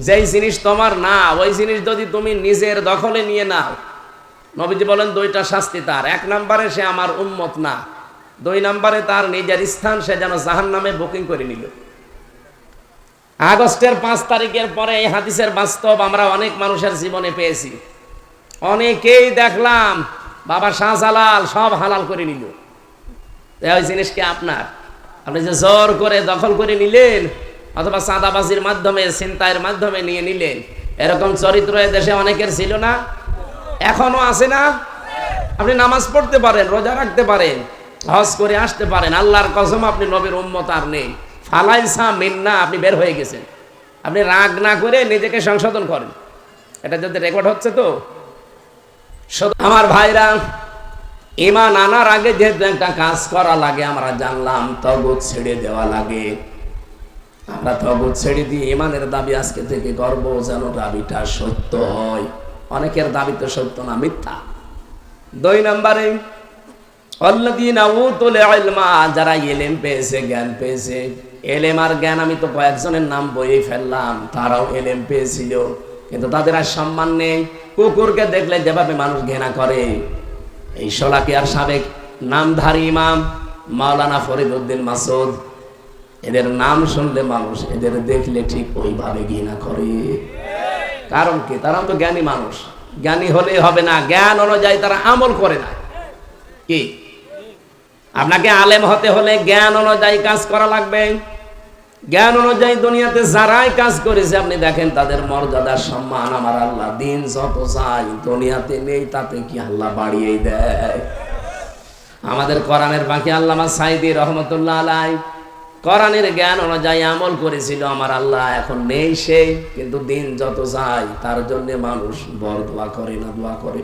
যেই জিনিস তোমার না ওই জিনিস যদি তুমি নিজের দখলে নিয়ে নাও, নবীজি বলেন দুইটা শাস্তি তার। এক নম্বরে সে আমার উম্মত না, দুই নম্বরে তার নিজের স্থান সে যেন জাহান্নামে বুকিং করে নিল। আগস্টের 5 তারিখের পরে এই হাদিসের বাস্তব আমরা অনেক মানুষের জীবনে পেয়েছি। অনেকেই দেখলাম বাবা শাহজালাল সব হালাল করে নিল। ওই জিনিস কি আপনার? আপনি যে জোর করে দখল করে নিলেন অথবা চাঁদাবাজির মাধ্যমে ছিনতাইয়ের মাধ্যমে নিয়ে নিলেন, এরকম চরিত্র দেশে অনেকের ছিল না, এখনো আছে না? আপনি নামাজ পড়তে পারেন, রোজা রাখতে পারেন, হজ করে আসতে পারেন, আল্লাহর কসম আপনি নবীর উম্মত আর নেই, ফালাইসা মিন্না, আপনি বের হয়ে গেছেন। আপনি রাগ না করে নিজেকে সংশোধন করেন। এটা যদি রেকর্ড হচ্ছে তো আমার ভাইরা, ঈমান আনার আগে যেহেতু একটা কাজ করা লাগে আমরা জানলাম, তাগুত ছেড়ে দেওয়া লাগে। আমরা তাগুত ছেড়ে দিয়ে ঈমানের দাবি আজকে থেকে করব যেন দাবিটা সত্য হয়। অনেকের দাবি তো সত্য না, মিথ্যা। 2 নম্বরে আল্লাযীনা উতুল ইলমা, যারা ইলম পেয়েছে, জ্ঞান পেয়েছে। ইলম আর জ্ঞান আমি তো কয়েকজনের নাম বলেই ফেললাম, তারাও ইলম পেয়েছিল কিন্তু তাদের আর সম্মান নেই। কুকুরকে দেখলে যেভাবে মানুষ ঘৃণা করে, এই শোলাকিয়ার সাবেক নামধারী ইমাম মাওলানা ফরিদউদ্দিন মাসুদ, এদের নাম শুনলে মানুষ এদের দেখলে ঠিক ওইভাবে ঘৃণা করে। কারণ কি? তারা তো জ্ঞানী মানুষ। জ্ঞানী হলে হবে না, জ্ঞান অনুযায়ী তারা আমল করে না। কি আপনাকে আলেম হতে হলে জ্ঞান অনুযায়ী কাজ করা লাগবে। জ্ঞান অনুযায়ী দুনিয়াতে যারাই কাজ করেছে আপনি দেখেন তাদের মর্যাদা সম্মান আমার আল্লাহ দিন যত চাই দুনিয়াতে নেই, তাতে কি আল্লাহ বাড়িয়েই দেয়। আমাদের কোরআনের বাকি আল্লামা সাইদি রহমতুল্লাহ আলাই কোরআনের জ্ঞান অনুযায়ী আমল করেছিল, আমার আল্লাহ এখন নেই সে, কিন্তু দিন যত যায় তার জন্য মানুষ বর দোয়া করে না দোয়া করে?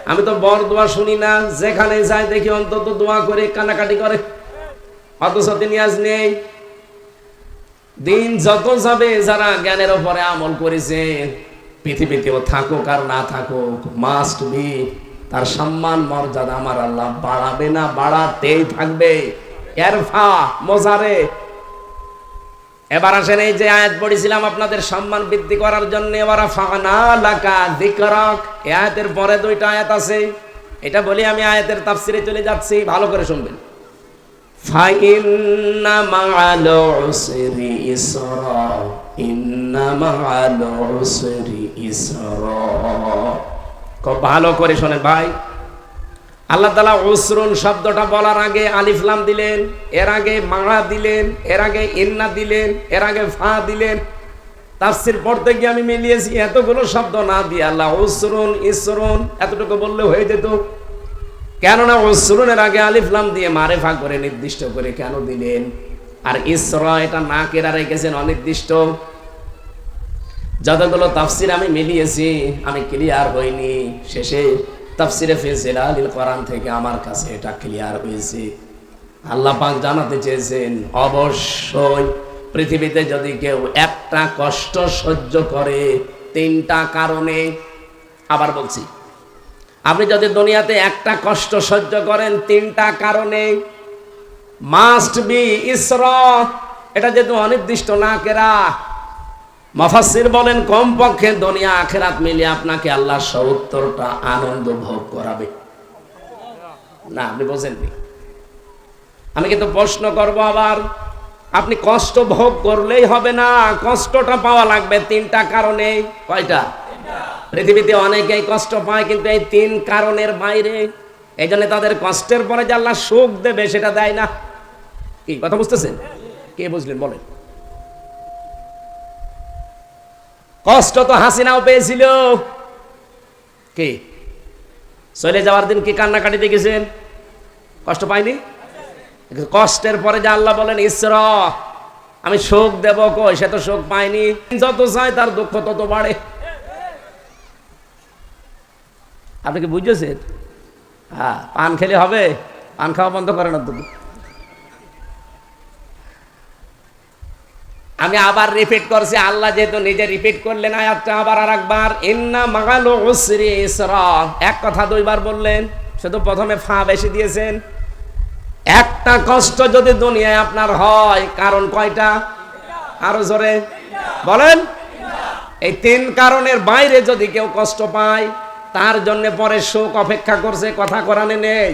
আমি তো বর দোয়া শুনি না, যেখানে যাই দেখি অন্তত দোয়া করে কানাকাটি করে, অথচ তিনি আজ নেই। দিন যত যাবে যারা জ্ঞানের উপরে আমল করেছে, পৃথিবীতেও থাকুক আর না থাকুক, মাস্ট বি তার সম্মান মর্যাদা আমার আল্লাহ বাড়াবে না, বাড়াতেই থাকবে। এরফা মোজারে। এবার আসেন এই যে আয়াত পড়েছিলাম আপনাদের সম্মান বৃদ্ধি করার জন্য, এবার ফানা লাকা যিকরাক, এই আয়াতের পরে 2টা আয়াত আছে। এটা বলি আমি আয়াতের তাফসিরে চলে যাচ্ছি, ভালো করে শুনবেন। ফাইন্না মাআল উসরি ইসরা, ইন্না মাআল উসরি ইসরা। খুব ভালো করে শোনেন ভাই। আল্লাহ তাআলা উসরুন শব্দটা বলার আগে আলিফ লাম দিলেন, এর আগে মা দিলেন, এর আগে ইন্না দিলেন, এর আগে ফা দিলেন। তাফসীর পড়তে গিয়ে আমি মিলিয়েছি, এতগুলো শব্দ না দিয়ে আল্লাহ উসরুন ইসরুন এতটুকু বললে হয়ে যেত। কেননা উসরুনের আগে আলিফ লাম দিয়ে মারেফা করে নির্দিষ্ট করে কেন দিলেন? আর ইসরা এটা না কেরা রেখেছেন অনির্দিষ্ট। যতগুলো তাফসীর আমি মিলিয়েছি আমি ক্লিয়ার হইনি, শেষে তাফসিরে ফি জিলালিল কোরআন থেকে আমার কাছে এটা ক্লিয়ার হয়েছে। আল্লাহ পাক জানাতে চেয়েছেন অবশ্যই পৃথিবীতে যদি কেউ একটা কষ্ট সহ্য করে 3টা কারণে, আবার বলছি, আপনি যদি দুনিয়াতে একটা কষ্ট সহ্য করেন 3টা কারণে, মাস্ট বি ইসরা। এটা যেহেতু অনির্দিষ্ট না কেরা, মুফাসসির বলেন কমপক্ষে দুনিয়া আখিরাত মিলিয়ে আপনাকে আল্লাহ 70টা আনন্দ ভোগ করাবে। না আপনি বোঝেননি। আমি কিন্তু প্রশ্ন করব আবার, আপনি কষ্ট ভোগ করলেই হবে না, কষ্টটা পাওয়া লাগবে 3টা কারণে। কয়টা? পৃথিবীতে অনেকেই কষ্ট পায় কিন্তু এই 3 কারণের বাইরে। এই জন্য তাদের কষ্টের পরে যে আল্লাহ সুখ দেবে সেটা দেয় না। কি কথা বুঝতেছেন? কে বুঝলেন বলেন? কষ্ট তো হাসিনাও পেয়েছিল। কি চলে যাওয়ার দিন কি কান্নাকাটি দেখেছেন? কষ্ট পাইনি? কষ্টের পরে যে আল্লাহ বলেন ইসরা, আমি সুখ দেব, কই সে তো সুখ পায়নি। যত চায় তার দুঃখ তত বাড়ে। আপনি কি বুঝেছেন? হ্যাঁ, পান খেলে হবে? পান খাওয়া বন্ধ করে না তো। আমি আবার রিপিট করছি, আল্লাহ যেহেতু নিজে রিপিট করলেন আয়াতটা আবার আরেকবার, ইন্না মাআল উসরি ইসরা। এক কথা 2বার বললেন, শুধু প্রথমে ফা বেশি দিয়েছেন। একটা কষ্ট যদি দুনিয়ায় আপনার হয়, কারণ কয়টা? আরো জোরে বলেন। এই তিন কারণের বাইরে যদি কেউ কষ্ট পায় তার জন্য পরে শোক অপেক্ষা করছে, কথা কোরআনে নেই।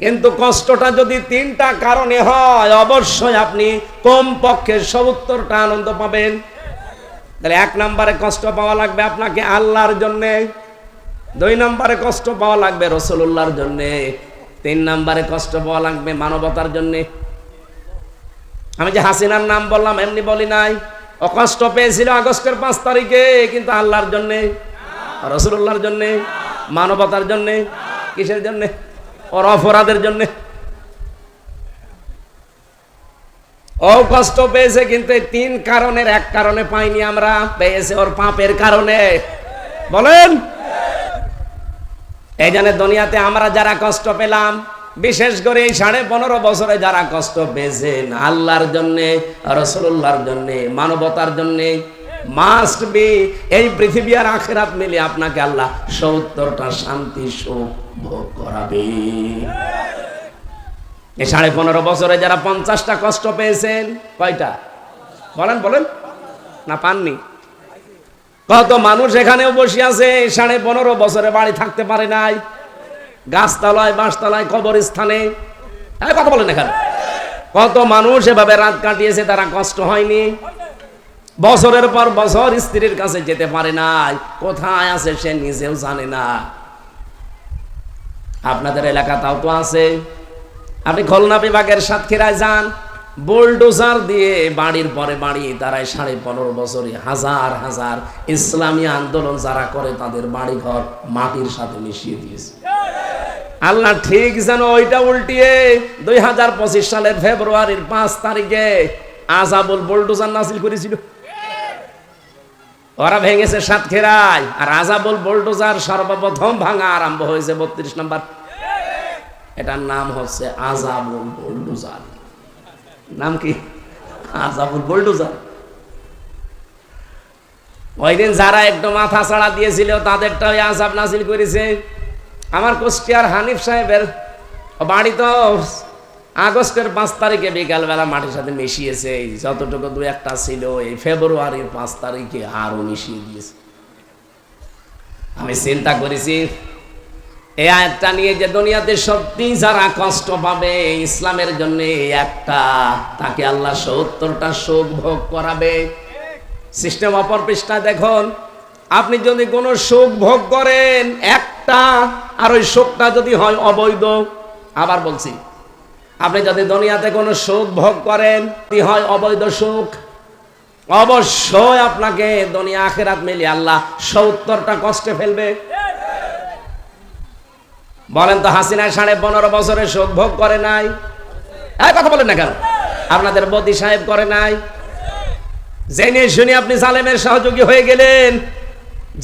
কিন্তু কষ্টটা যদি তিনটা কারণে হয় অবশ্যই আপনি কমপক্ষে ৭০টা আনন্দ পাবেন। তাহলে ১ নম্বরে কষ্ট পাওয়া লাগবে আপনাকে আল্লাহর জন্যে, ২ নম্বরে কষ্ট পাওয়া লাগবে রাসূলুল্লাহর জন্যে, ৩ নম্বরে কষ্ট পাওয়া লাগবে মানবতার জন্যে। আমি যে হাসিনার নাম বললাম এমনি বলি নাই, ও কষ্ট পেয়েছিল আগস্টের ৫ তারিখে, কিন্তু আল্লাহর জন্যে, রাসূলুল্লাহর জন্যে, মানবতার জন্যে। কিসের জন্যে? ওর অপরাধের জন্যে। ও কষ্ট পেয়েছে কিন্তু এই ৩ কারণের ১ কারণে পাইনি আমরা, পেয়েছে ওর পাপের কারণে। বলেন, এই জন্য দুনিয়াতে আমরা যারা কষ্ট পেলাম, বিশেষ করে এই ১৫.৫ বছরে যারা কষ্ট পেয়েছেন আল্লাহর জন্যে, রাসূলুল্লাহর জন্যে, মানবতার জন্যে, মাস্ট বি এই পৃথিবী আর আখিরাত মিলে আপনাকে আল্লাহ ৭০টা শান্তি সুখ ভোগ করাবে। এই ১৫.৫ বছরে যারা ৫০টা কষ্ট পেয়েছেন, কয়টা বলেন বলেন না পাননি? কত মানুষ এখানেও বসে আছে ১৫.৫ বছরে বাড়ি থাকতে পারে নাই, গাছতলায় বাঁশতলায় কবরস্থানে। কথা বলেন এখানে কত মানুষ এভাবে রাত কাটিয়েছে, তারা কষ্ট হয়নি। বছরের পর বছর স্ত্রীর কাছে যেতে পারে নাই, কোথায় আছে সে নিজেও জানে না। আপনাদের এলাকাটাও তো আছে। আপনি খুলনা বিভাগের সাতক্ষীরায় যান, বুলডোজার দিয়ে বাড়ির পরে বাড়ি তারাই ১৫.৫ বছরে হাজার হাজার ইসলামী আন্দোলন যারা করে তাদের বাড়ি ঘর মাটির সাথে মিশিয়ে দিয়েছে। আল্লাহ ঠিক যেন ওইটা উল্টিয়ে ২০২৫ সালের ফেব্রুয়ারির ৫ তারিখে আযাবুল বুলডোজার নাযিল করেছিল। ওরা ভেঙেছে সাতক্ষীরায়, আর আযাবুল বুলডোজার সর্বপ্রথম ভাঙা আরম্ভ হয়েছে ৩২ নম্বর। এটার নাম হচ্ছে আযাবুল বুলডোজার। নাম কি? আযাবুল বুলডোজার। ওই দিন যারা একটু মাথা ছাড়া দিয়েছিল তাদেরটা ওই আযাব নাযিল করেছে। আমার কুষ্টিয়ার হানিফ সাহেবের বাড়ি তো আগস্টের ৫ তারিখে বিকালবেলা মাটির সাথে মিশিয়েছে, যতটুকু ২-১টা ছিল এই ফেব্রুয়ারির ৫ তারিখে আরো মিশিয়ে দিয়েছে। আমি চিন্তা করেছি এই আয়াতটা নিয়ে যে দুনিয়াতে সত্যি যারা কষ্ট পাবে ইসলামের জন্য একটা, তাকে আল্লাহ ৭০টা সুখ ভোগ করাবে। সিস্টেম অপর পৃষ্ঠায় দেখুন, আপনি যদি কোনো সুখ ভোগ করেন একটা, আর ওই সুখটা যদি হয় অবৈধ, আবার বলছি, আপনি যদি দুনিয়াতে কোনো সুখ ভোগ করেন হয় অবৈধ সুখ, অবশ্যই আপনাকে দুনিয়া আখিরাত মিলিয়ে আল্লাহ ৭০টা কষ্টে ফেলবে। বলেন তো হাসিনা ১৫.৫ বছরে সুখ ভোগ করে নাই? কথা বলেন না কেন? আপনাদের মোদি সাহেব করে নাই? জেনে শুনে আপনি জালেমের সহযোগী হয়ে গেলেন,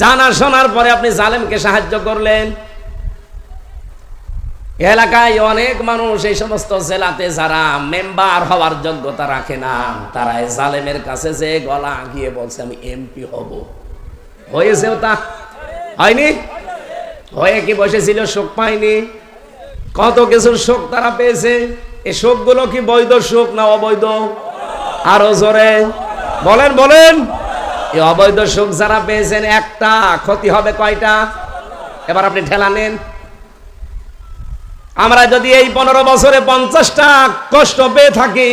জানা শোনার পরে আপনি জালেমকে সাহায্য করলেন। এলাকায় অনেক মানুষ এই সমস্ত জেলাতে যারা মেম্বার হওয়ার যোগ্যতা রাখে না, তারা জালেমের কাছে যে গলা গিয়ে বলছে আমি এমপি হব। হয়েছেও তা হয়নি? হয়ে কি বসেছিল? সুখ পায়নি? কত কিছুর সুখ তারা পেয়েছে। এই সুখগুলো কি বৈধ সুখ না অবৈধ? আরো জোরে বলেন বলেন। এই অবৈধ সুখ যারা পেয়েছেন একটা, ক্ষতি হবে কয়টা? এবার আপনি ঠেলা নেন। আমরা যদি এই 15 বছরে 50টা কষ্ট পেয়ে থাকি,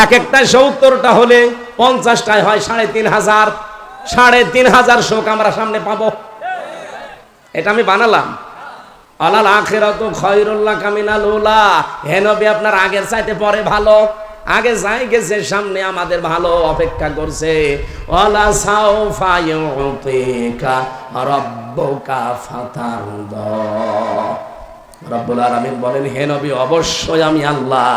এক একটা 70টা হলে 50টায় হয় 3,500। 3,500 শোক আমরা সামনে পাবো। এটা আমি বানালাম। আলাল আখিরাতু খায়রুল লাকা মিনাল উলা। হে নবী, আপনার আগের চাইতে পরে ভালো। আগে যাই গেছে, সামনে আমাদের ভালো অপেক্ষা করছে। ওয়ালা সাউফা ইউতিকা রাব্বুকা ফাতারদা। রব্বুল আলামিন বলেন, হে নবী, অবশ্যই আমি আল্লাহ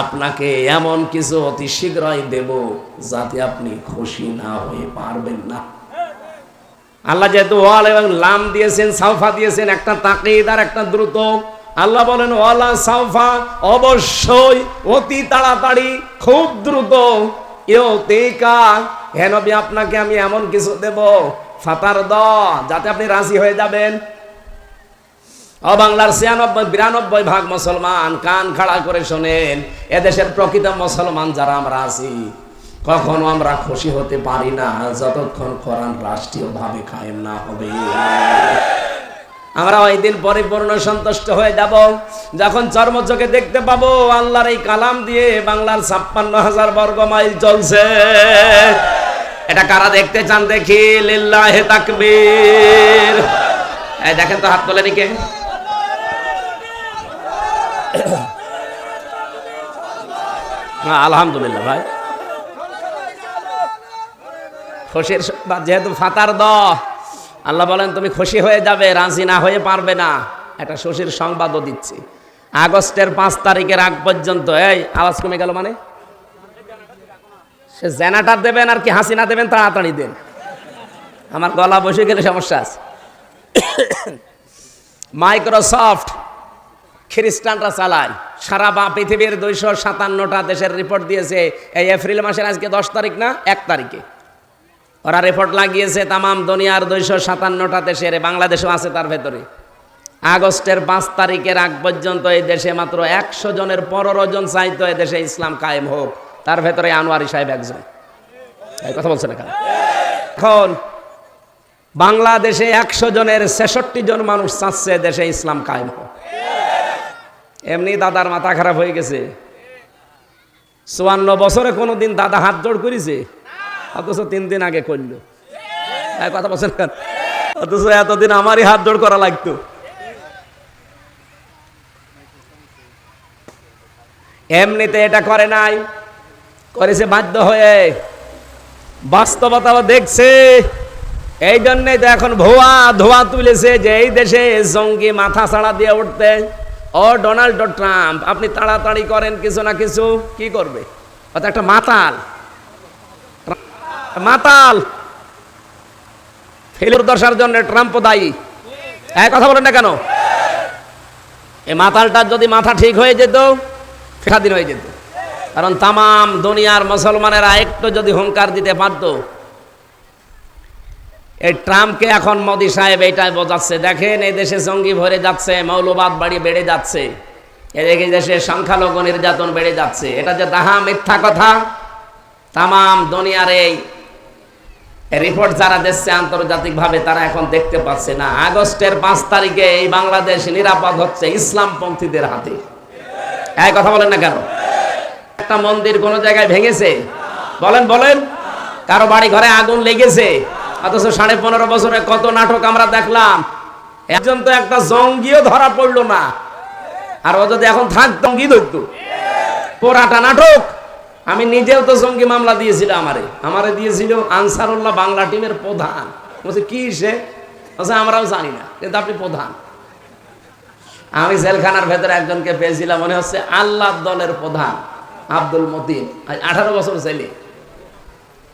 আপনাকে এমন কিছু অতি শীঘ্রই দেব যাতে আপনি খুশি না হয়ে পারবেন না। আল্লাহ যেহেতু ওয়াল এবং লাম দিয়েছেন, সাউফা দিয়েছেন, একটা তাকিদ আর একটা দ্রুত। আল্লাহ বলেন ওয়ালা সাউফা, অবশ্যই, অতি তাড়াতাড়ি, খুব দ্রুত। ইউতিকা, হে নবী, আপনাকে আমি এমন কিছু দেব ফাতারদা, যাতে আপনি রাজি হয়ে যাবেন। ও বাংলার 96-92 ভাগ মুসলমান, কান খাড়া করে শোনেন। এদেশের প্রকৃত মুসলমান যারা আমরা আছি, কখনো আমরা খুশি হতে পারি না যতক্ষণ কোরআন রাষ্ট্রীয়ভাবে কায়েম না হবে। আমরা ওই দিন পরিপূর্ণ সন্তুষ্ট হয়ে যাব যখন চর্মচোখে দেখতে পাবো আল্লাহর এই কালাম দিয়ে বাংলার ৫৬,০০০ বর্গ মাইল চলছে। এটা কারা দেখতে চান দেখি? লিল্লাহে তাকবীর। এই দেখেন তো, হাত তোলেনি কে? আলহামদুলিল্লাহ ভাই, খুশির সংবাদ যেহেতু ফাতার দ, আল্লাহ বলেন তুমি খুশি হয়ে যাবে, রাজি না হয়ে পারবে না। একটা খুশির সংবাদও দিচ্ছি, আগস্টের ৫ তারিখের আগ পর্যন্ত। এই আওয়াজ কমে গেল মানে? সে জেনারেটর দেবেন আর কি হাসিনা দেবেন, তাড়াতাড়ি দেন, আমার গলা বসে গেলে সমস্যা আছে। মাইক্রোসফট খ্রিস্টানরা চালায়, সারা পৃথিবীর ২৫৭টা দেশের রিপোর্ট দিয়েছে। এই এপ্রিল মাসের আজকে ১০ তারিখ না ১ তারিখে ওরা রিপোর্ট লাগিয়েছে তামাম দুনিয়ার ২৫৭টা দেশের, বাংলাদেশও আছে তার ভেতরে। আগস্টের ৫ তারিখের আগ পর্যন্ত এই দেশে মাত্র ১০০ জনের ১৫ জন চাইতো এই দেশে ইসলাম কায়েম হোক, তার ভেতরে আনোয়ারি সাহেব একজন। এই কথা বলছেন এখানে। এখন বাংলাদেশে ১০০ জনের ৬৬ জন মানুষ চাচ্ছে দেশে ইসলাম কায়েম হোক। এমনি দাদার মাথা খারাপ হয়ে গেছে। ৫৪ বছরে কোনোদিন দাদা হাত জোড় করেছে? অথচ ৩ দিন আগে করল। কথা বলছেন কেন? অথচ এতদিন আমারই হাত জোড় করা লাগতো। এমনিতে এটা করে নাই, করেছে বাধ্য হয়ে, বাস্তবতা দেখছে। এই জন্যই তো এখন ধোয়া তুলেছে যে এই দেশে জঙ্গি মাথা ছাড়া দিয়ে উঠতে। ও ডোনাল্ড ট্রাম্প, আপনি তাড়াতাড়ি করেন কিছু না কিছু, কি করবে? অর্থাৎ একটা মাতাল ফেলুর দশার জন্য ট্রাম্প দায়ী। এক কথা বলেন না কেন? এই মাতালটার যদি মাথা ঠিক হয়ে যেত, স্বাধীন হয়ে যেত। কারণ তামাম দুনিয়ার মুসলমানেরা একটু যদি হুঙ্কার দিতে পারত। এই ট্রাম্পকে এখন মোদি সাহেব এইটাই বোঝাচ্ছে, দেখেন এই দেশে জঙ্গি ভরে যাচ্ছে, মৌলবাদ বাড়ি বেড়ে যাচ্ছে, এদিকে দেশে সংখ্যালঘু নির্যাতন বেড়ে যাচ্ছে। এটা যে দাহা মিথ্যা কথা, তামাম দুনিয়ার এই রিপোর্ট যারা দিচ্ছে আন্তর্জাতিকভাবে তারা এখন দেখতে পাচ্ছে না। আগস্টের ৫ তারিখে এই বাংলাদেশ নিরাপদ হচ্ছে ইসলামপন্থীদের হাতে। এই কথা বলেন না কেন? একটা মন্দির কোন জায়গায় ভেঙেছে? বলেন। কারো বাড়ি ঘরে আগুন লেগেছে? অথচ ১৫.৫ বছরে কত নাটক আমরা দেখলাম, একজন তো একটা জঙ্গিও ধরা পড়লো না। আর ও যদি এখন থাকতো জঙ্গি ধরতো। পোড়াটা নাটক। আমি নিজেও তো জঙ্গি মামলা দিয়েছিলাম, আমারে দিয়েছিল আনসারুল্লাহ বাংলা টিমের প্রধান। বলছে কি সে? আমরাও জানি না, কিন্তু আপনি প্রধান। আমি জেলখানার ভেতরে একজনকে পেয়েছিলাম, মনে হচ্ছে আল্লাহ দলের প্রধান আব্দুল মতিন, 18 বছর ছেলে।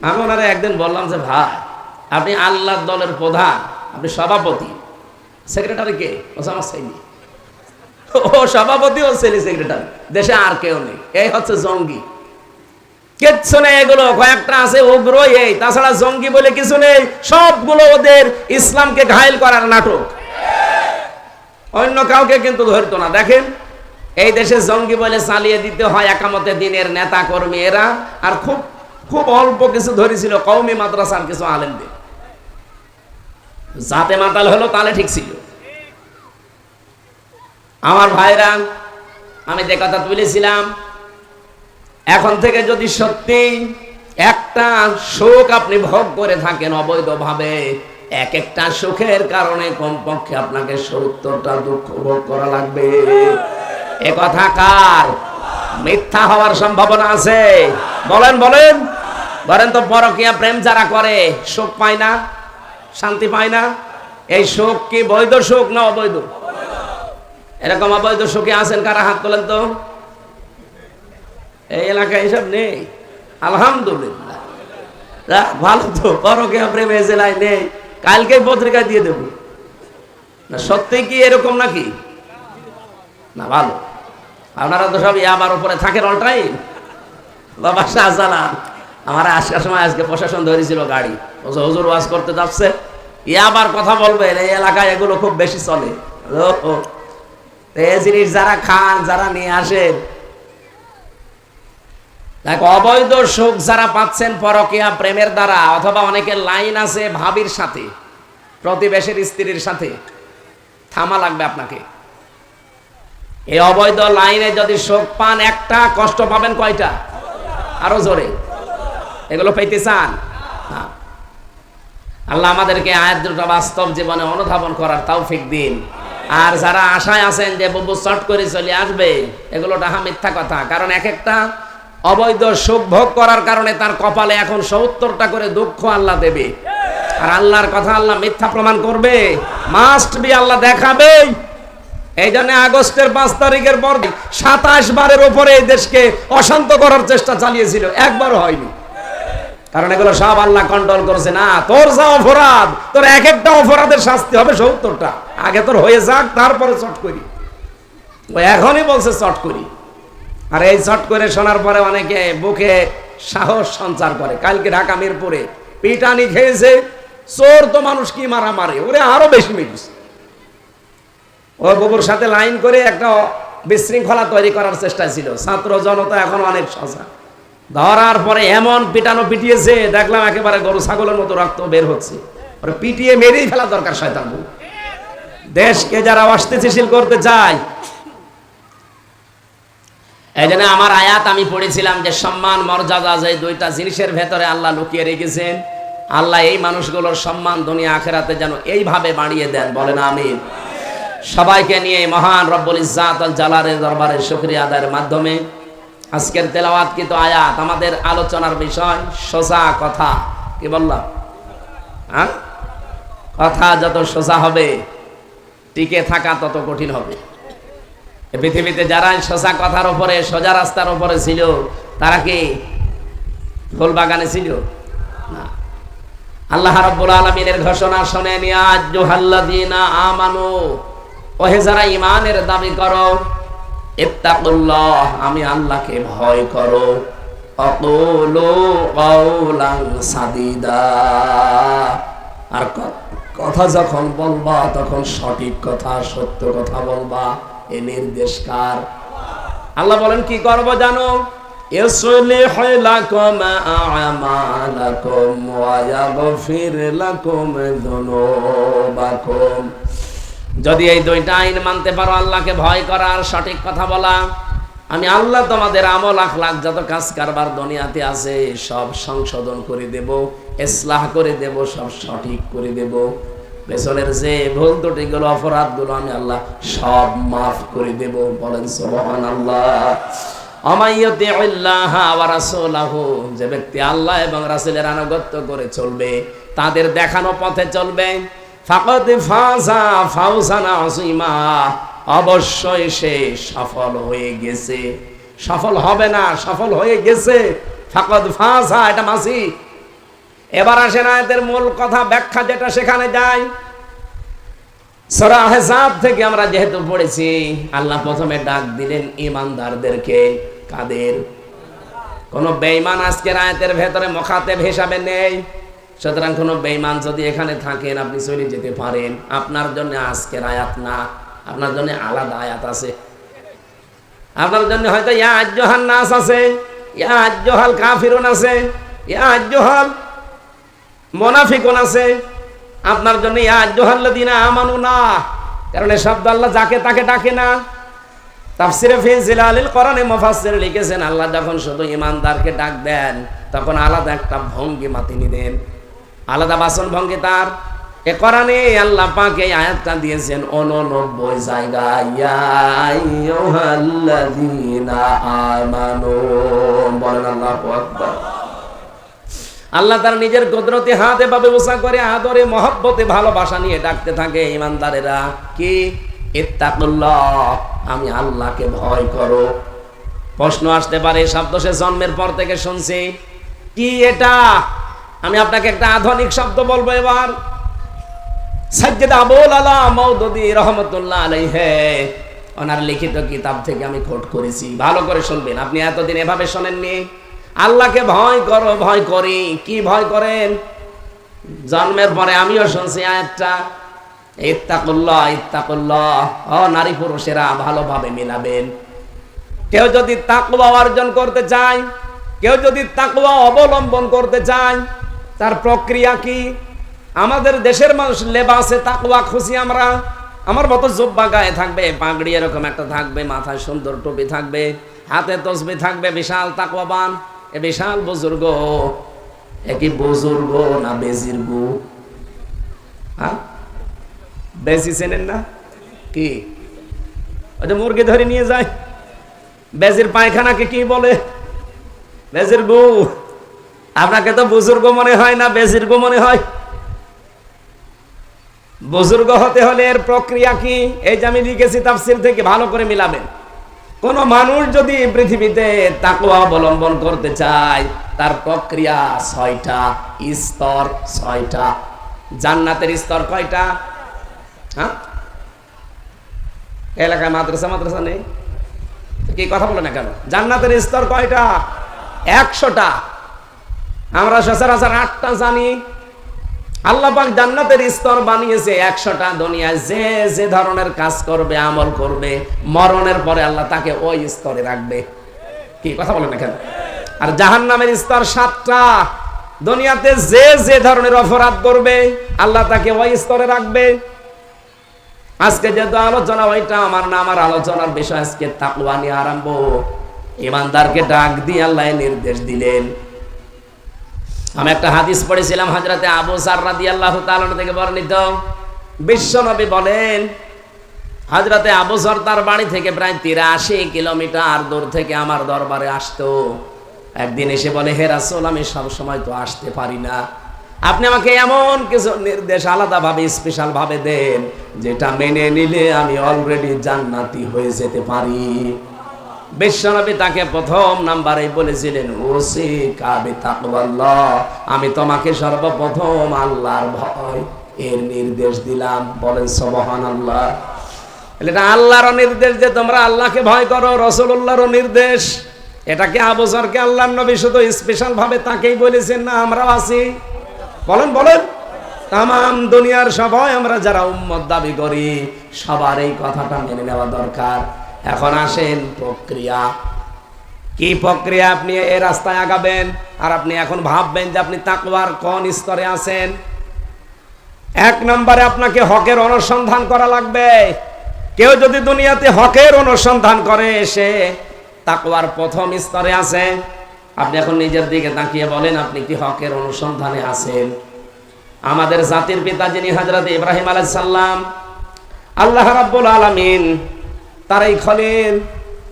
আমি ওনারে একদিন বললাম যে ভাই, আপনি আল্লাহ দলের প্রধান, আপনি সভাপতি, সেক্রেটারি কে? আমার ছেলে। ও সভাপতি, ও ছেলে সেক্রেটারি, দেশে আর কেউ নেই। এই হচ্ছে জঙ্গি। কিচ্ছু নেই, এগুলো কয়েকটা আছে উগ্র, এই তাছাড়া জঙ্গি বলে কিছু নেই। সবগুলো ওদের ইসলামকে ঘায়েল করার নাটক, অন্য কাউকে কিন্তু ধরতো না। দেখেন এই দেশে জঙ্গি বলে চালিয়ে দিতে হয় একামতে দিনের নেতা কর্মী এরা, আর খুব খুব অল্প কিছু ধরেছিল কওমি মাদ্রাসার কিছু আলেমদের। যাতে মাতাল হলো তাহলে ঠিক ছিল। আমার ভাইরা, আমি যে কথা তুলেছিলাম, এখন থেকে যদি সত্যি একটা সুখ আপনি ভোগ করে থাকেন অবৈধভাবে, এক একটা সুখের কারণে কমপক্ষে আপনাকে ৭০টা দুঃখ ভোগ করা লাগবে। এ কথা কার? মিথ্যা হওয়ার সম্ভাবনা আছে? বলেন তো, পরকীয়া প্রেম যারা করে সুখ পায় না, শান্তি পায় না? এই সুখ কি বৈধ সুখ না অবৈধ? এরকম অবৈধ সুখে আছেন কারা? হাত তোলেন তো। এই এলাকায় এসব নেই, আলহামদুলিল্লাহ। ভালো তো, পরকীয়া প্রেমে জেলায় নেই, কালকে পত্রিকা দিয়ে দেব না। সত্যি কি এরকম নাকি? না, ভালো। আপনারা তো সব ইয়াবার উপরে থাকেন অল টাইম। বাবা শাহজালাল আমার আসার সময় আজকে প্রশাসন ধরেছিল গাড়ি, হুজুর ওয়াজ করতে যাচ্ছে, ইয়াবার কথা বলবেন, এই এলাকায় এগুলো খুব বেশি চলে। এই জিনিস যারা খান, যারা নিয়ে আসেন, দেখ, অবৈধ সুখ যারা পাচ্ছেন পরকীয়া প্রেমের দ্বারা, অথবা অনেকের লাইন আছে ভাবির সাথে, প্রতিবেশীর স্ত্রীর সাথে, থামা লাগবে আপনাকে। এই অবৈধ লাইনে যদি সুখ পান একটা, কষ্ট পাবেন কয়টা? আরো জোরে। এগুলো পেতে চান না। আল্লাহ আমাদেরকে আয়াত দুটো বাস্তব জীবনে অনুধাবন করার তৌফিক দিন। আর যারা আশায় আছেন যে বুবু চট করে চলে আসবে, এগুলো ডাহা মিথ্যা কথা। কারণ এক একটা অবৈধ সুখ ভোগ করার কারণে তার কপালে এখন ৭০টা করে দুঃখ আল্লাহ দেবে। আর আল্লাহর কথা আল্লাহ মিথ্যা প্রমাণ করবে, মাস্ট বি, আল্লাহ দেখাবে। এই জন্য আগস্টের ৫ তারিখের পর ২৭ বারের উপরে এই দেশকে অশান্ত করার চেষ্টা চালিয়েছিল, একবারও হয়নি। কারণ এগুলো সব আল্লাহ কন্ট্রোল করছে। না, তোর যা অপরাধ, তোর এক একটা অপরাধের শাস্তি হবে ৭০টা। আগে তোর হয়ে যাক, তারপরে চট করি। ও এখনই বলছে চট করি। আর এই চট করে শোনার পরে অনেকে বুকে সাহস সঞ্চার করে। কালকে ঢাকা মিরপুরে পিটানি খেয়েছে, চোর তো মানুষ কি মারা মারে, ওরে আরো বেশি মেরেছে। ও বুবুর সাথে লাইন করে একটা বিশৃঙ্খলা তৈরি করার চেষ্টা ছিল। ছাত্র জনতা এখন অনেক সজাগ। ধরার পরে এমন পিটানো পিটিয়েছে, দেখলাম একেবারে গরু ছাগলের মতো রক্ত বের হচ্ছে। ওরা পিটিয়ে মেরেই ফেলা দরকার শয়তান। দেশকে যারা অস্থিতিশীল করতে চায়, এই জন্য আমার আয়াত আমি পড়েছিলাম যে সম্মান মর্যাদা, যে দুইটা জিনিসের ভেতরে আল্লাহ লুকিয়ে রেখেছেন। আল্লাহ এই মানুষগুলোর সম্মান দুনিয়া আখিরাতে যেন এইভাবে বাড়িয়ে দেন, বলেন আমিন। সবাইকে নিয়ে মহান রব্বুল ইজ্জাত আল জালালের দরবারে শুকরিয়া আদায়ের মাধ্যমে আজকের তেলাওয়াতকৃত আয়াত, আমাদের আলোচনার বিষয় সোজা কথা। কি বললাম? হ্যাঁ, কথা যত সোজা হবে, টিকে থাকা তত কঠিন হবে। পৃথিবীতে যারা সোজা কথার উপরে, সোজা রাস্তার উপরে ছিল, তারা কি ফুল বাগানে ছিল? না। আল্লাহ রাব্বুল আলামিনের ঘোষণা শুনেন, ইয়া আইয়ুহাল্লাযীনা আমানু, ওহে যারা ঈমানের দাবি করো, ইত্তাকুল্লাহ, আমি আল্লাহকে ভয় করো, আকুলু কাওলান সাদীদা, আর কথা যখন বলবা তখন সঠিক কথা, সত্য কথা বলবা। এ নির্দেশ কার? আল্লাহ বলেন কি করব জানো? ইউসলিহু লাকুম আ'মালাকুম ওয়া ইয়াগফির লাকুম যুনুবাকুম। যদি এই দুইটা আইন মানতে পারো, আল্লাহকে ভয় করা আর সঠিক কথা বলা, আমি আল্লাহ তোমাদের আমল আখলাক যত কাজ কারবার দুনিয়াতে আছে সব সংশোধন করে দেব, ইসলাহ করে দেব, সব সঠিক করে দেব। পেছনের যে ভুল ত্রুটিগুলো, অপরাধগুলো আমি আল্লাহ সব মাফ করে দেব। বলেন সুবহানাল্লাহ। আমাইয়ুতিউল্লাহ ওয়া রাসূলাহু, যে ব্যক্তি আল্লাহ এবং রাসূলের আনুগত্য করে চলবে, তাদের দেখানো পথে চলবে, ফাকাদ ফাজা ফাওজান আযীমা, অবশ্যই সে সফল হয়ে গেছে। সফল হবে না, সফল হয়ে গেছে। ফাকাদ ফাজা, এটা মাসি। এবার আসেন আয়াতের মূল কথা, ব্যাখ্যা যেটা, সেখানে যাই। সূরা আহজাব থেকে আমরা যেহেতু পড়েছি, আল্লাহ প্রথমে ডাক দিলেন ঈমানদারদেরকে। কাদের? কোন বেঈমান আজকের আয়াতের ভেতরে মুখাতেব হিসাবে নেই। সুতরাং কোন বেঈমান যদি এখানে থাকেন, আপনি চলে যেতে পারেন। আপনার জন্য আজকের আয়াত না, আপনার জন্য আলাদা আয়াত আছে। আপনার জন্য হয়তো ইয়া আইয়ুহান নাস আছে, ইয়া আইয়ুহাল কাফিরুন আছে, ইয়া আইয়ুহাল মুনাফিকুন আছে। আপনার জন্য ইয়া আইয়ুহাল্লাযীনা আমানু না, কারণ এই শব্দ আল্লাহ যাকে তাকে ডাকে না। তাফসিরে ফি জিলালিল কোরআনে মুফাসসির লিখেছেন, আল্লাহ যখন শুধু ঈমানদারকে ডাক দেন, তখন আলাদা একটা ভঙ্গিমা তিনি দেন, আলাদা বাসন ভঙ্গি তার। এ কোরআনে আল্লাহ পাক এই আয়াতটা দিয়েছেন 89 জায়গায়, ইয়া আইয়ুহাল্লাযীনা আমানু। বলেন আল্লাহু আকবার। আল্লাহ তার নিজের কুদরতি হাত এভাবে উঁচা করে আদরে মহব্বতে ভালোবাসা নিয়ে ডাকতে থাকে ঈমানদারেরা। কি? ইত্তাকুল্লাহ, আমি আল্লাহকে ভয় করো। প্রশ্ন আসতে পারে, শব্দ সে জন্মের পর থেকে শুনছি, কি এটা? আমি আপনাকে একটা আধুনিক শব্দ বলবো এবার। সাজ্জাদ আবুল আলা মাউদুদি রহমাতুল্লাহ আলাইহি, ওনার লিখিত কিতাব থেকে আমি কোট করেছি, ভালো করে শুনবেন। আপনি এতদিন এভাবে শোনেননি। আল্লাহকে ভয় করো, ভয় করি। কি ভয় করেন? জন্মের পরে আমিও শুনছি আয়াতটা, ইত্তাকুল্লাহ ইত্তাকুল্লাহ। ও নারী পুরুষেরা ভালোভাবে মিলাবেন। কেউ যদি তাকওয়া অর্জন করতে চায়, কেউ যদি তাকওয়া অবলম্বন করতে চায় তার প্রক্রিয়া কি? আমাদের দেশের মানুষ লেবাসে তাকওয়া খুশি আমরা। আমার মতো জুব্বা গায়ে থাকবে, পাগড়ি এরকম একটা থাকবে, মাথায় সুন্দর টুপি থাকবে, হাতে তসবিহ থাকবে, বিশাল তাকওয়াবান, এ বিশাল বুজুর্গ। একই বুজুর্গ না বেজির্গ? হ্যাঁ, বেজি চেনেন না কি? ওই যে মুরগি ধরে নিয়ে যায়, বেজির পায়খানাকে কি বলে? বেজির গু। আপনাকে তো বুজুর্গ মনে হয় না বেজির্গ মনে হয়? বুজুর্গ হতে হলে এর প্রক্রিয়া কি? এই যে আমি লিখেছি তাফসীর থেকে, ভালো করে মিলাবেন। কোন মানুষ যদি পৃথিবীতে তাকওয়া অবলম্বন করতে চায় তার প্রক্রিয়া 6টা, স্তর 6টা। জান্নাতের স্তর কয়টা? হ্যাঁ, এলাকায় মাদ্রাসা নেই কি? কথা বলে না কেন? জান্নাতের স্তর কয়টা? 100টা। আমরা সচরাচর 8টা জানি। আল্লাহ পাক জান্নাতের স্তর বানিয়েছে 100টা। দুনিয়ায় যে যে ধরনের কাজ করবে, আমল করবে, মরণের পরে আল্লাহ তাকে ওই স্তরে রাখবে। কি কথা বলে না কেন? আর জাহান্নামের স্তর 7টা। দুনিয়াতে যে যে ধরনের অপরাধ করবে আল্লাহ তাকে ওই স্তরে রাখবে। আজকে যেহেতু আলোচনা ওইটা আমার না, আমার আলোচনার বিষয় আজকে তাকওয়া নিয়ে আরম্ভ। ইমানদারকে ডাক দিয়ে আল্লাহ নির্দেশ দিলেন। আমি একটা হাদিস পড়েছিলাম হযরতে আবু যর রাদিয়াল্লাহু তাআলা থেকে বর্ণিত। বিশ্বনবী বলেন, হযরতে আবু যর তার বাড়ি থেকে প্রায় 83 কিলোমিটার দূর থেকে আমার দরবারে আসতো। একদিন এসে বলে, হে রাসূল, আমি সব সময় তো আসতে পারি না, আপনি আমাকে এমন কিছু নির্দেশ আলাদাভাবে স্পেশাল ভাবে দেন যেটা মেনে নিলে আমি অলরেডি জান্নাতি হয়ে যেতে পারি। বিশ্বনবী তাকে প্রথম নাম্বারে বলেছিলেন, ওসিকা বিতাকওয়াল্লাহ, আমি তোমাকে সর্বপ্রথম আল্লাহর ভয় এর নির্দেশ দিলাম। বলেন সুবহানাল্লাহ। এটা আল্লাহর নির্দেশ যে তোমরা আল্লাহকে ভয় করো, রাসূলুল্লাহর নির্দেশ। এটাকে আবু যরকে আল্লাহর নবী শুধু স্পেশাল ভাবে তাকেই বলেছেন না আমরাও আছি? বলেন বলেন। তামাম দুনিয়ার সবাই আমরা যারা উম্মত দাবি করি সবার এই কথাটা মেনে নেওয়া দরকার। এখন আসেন প্রক্রিয়া। কি প্রক্রিয়া? আপনি এই রাস্তায় আগাবেন আর আপনি এখন ভাববেন যে আপনি তাকওয়ার কোন স্তরে আছেন। 1 নম্বরে আপনাকে হকের অনুসন্ধান করা লাগবে। কেউ যদি দুনিয়াতে হকের অনুসন্ধান করে সে তাকওয়ার প্রথম স্তরে আছে। আপনি এখন নিজের দিকে তাকিয়ে বলেন আপনি কি হকের অনুসন্ধানে আছেন? আমাদের জাতির পিতা যিনি হযরত ইব্রাহিম আলাইহিস সালাম, আল্লাহ রাব্বুল আলামিন তার এই খলিল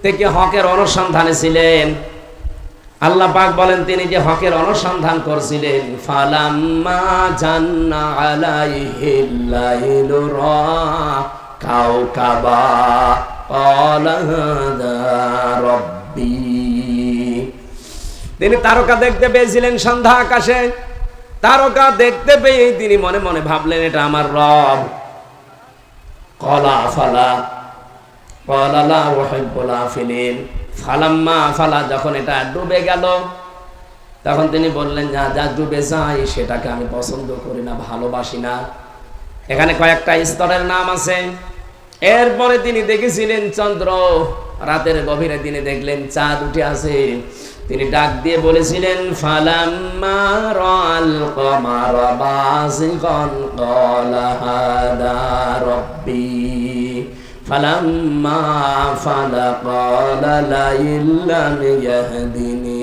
থেকে হকের অনুসন্ধানে ছিলেন। আল্লাহ পাক বলেন তিনি যে হকের অনুসন্ধান করছিলেন, ফালাম্মা জান্না আলাইহিল লাইলু রা কাওকাবা ক্বালা হাযা রাব্বি। তিনি তারকা দেখতে পেয়েছিলেন সন্ধ্যা আকাশে। তারকা দেখতে পেয়ে তিনি মনে মনে ভাবলেন এটা আমার রব। ক্বালা ফালা ক্বালা লা উহিব্বুল আফিলিন। ফালাম্মা ফালা, যখন এটা ডুবে গেল তখন তিনি বললেন, যা যা ডুবে যায় সেটাকে আমি পছন্দ করি না, ভালোবাসি না। এখানে কয়েকটা স্তরের নাম আছে। এরপরে তিনি দেখেছিলেন চন্দ্র, রাতের গভীরে তিনি দেখলেন চাঁদ উঠে আছে। তিনি ডাক দিয়ে বলেছিলেন, ফালাম্মা রাল কমারা বাযিগান ক্বালা হাদা রাব্বি। ফালাম্মা ফালা ক্বালা লাইল্লাম ইয়াহদিনি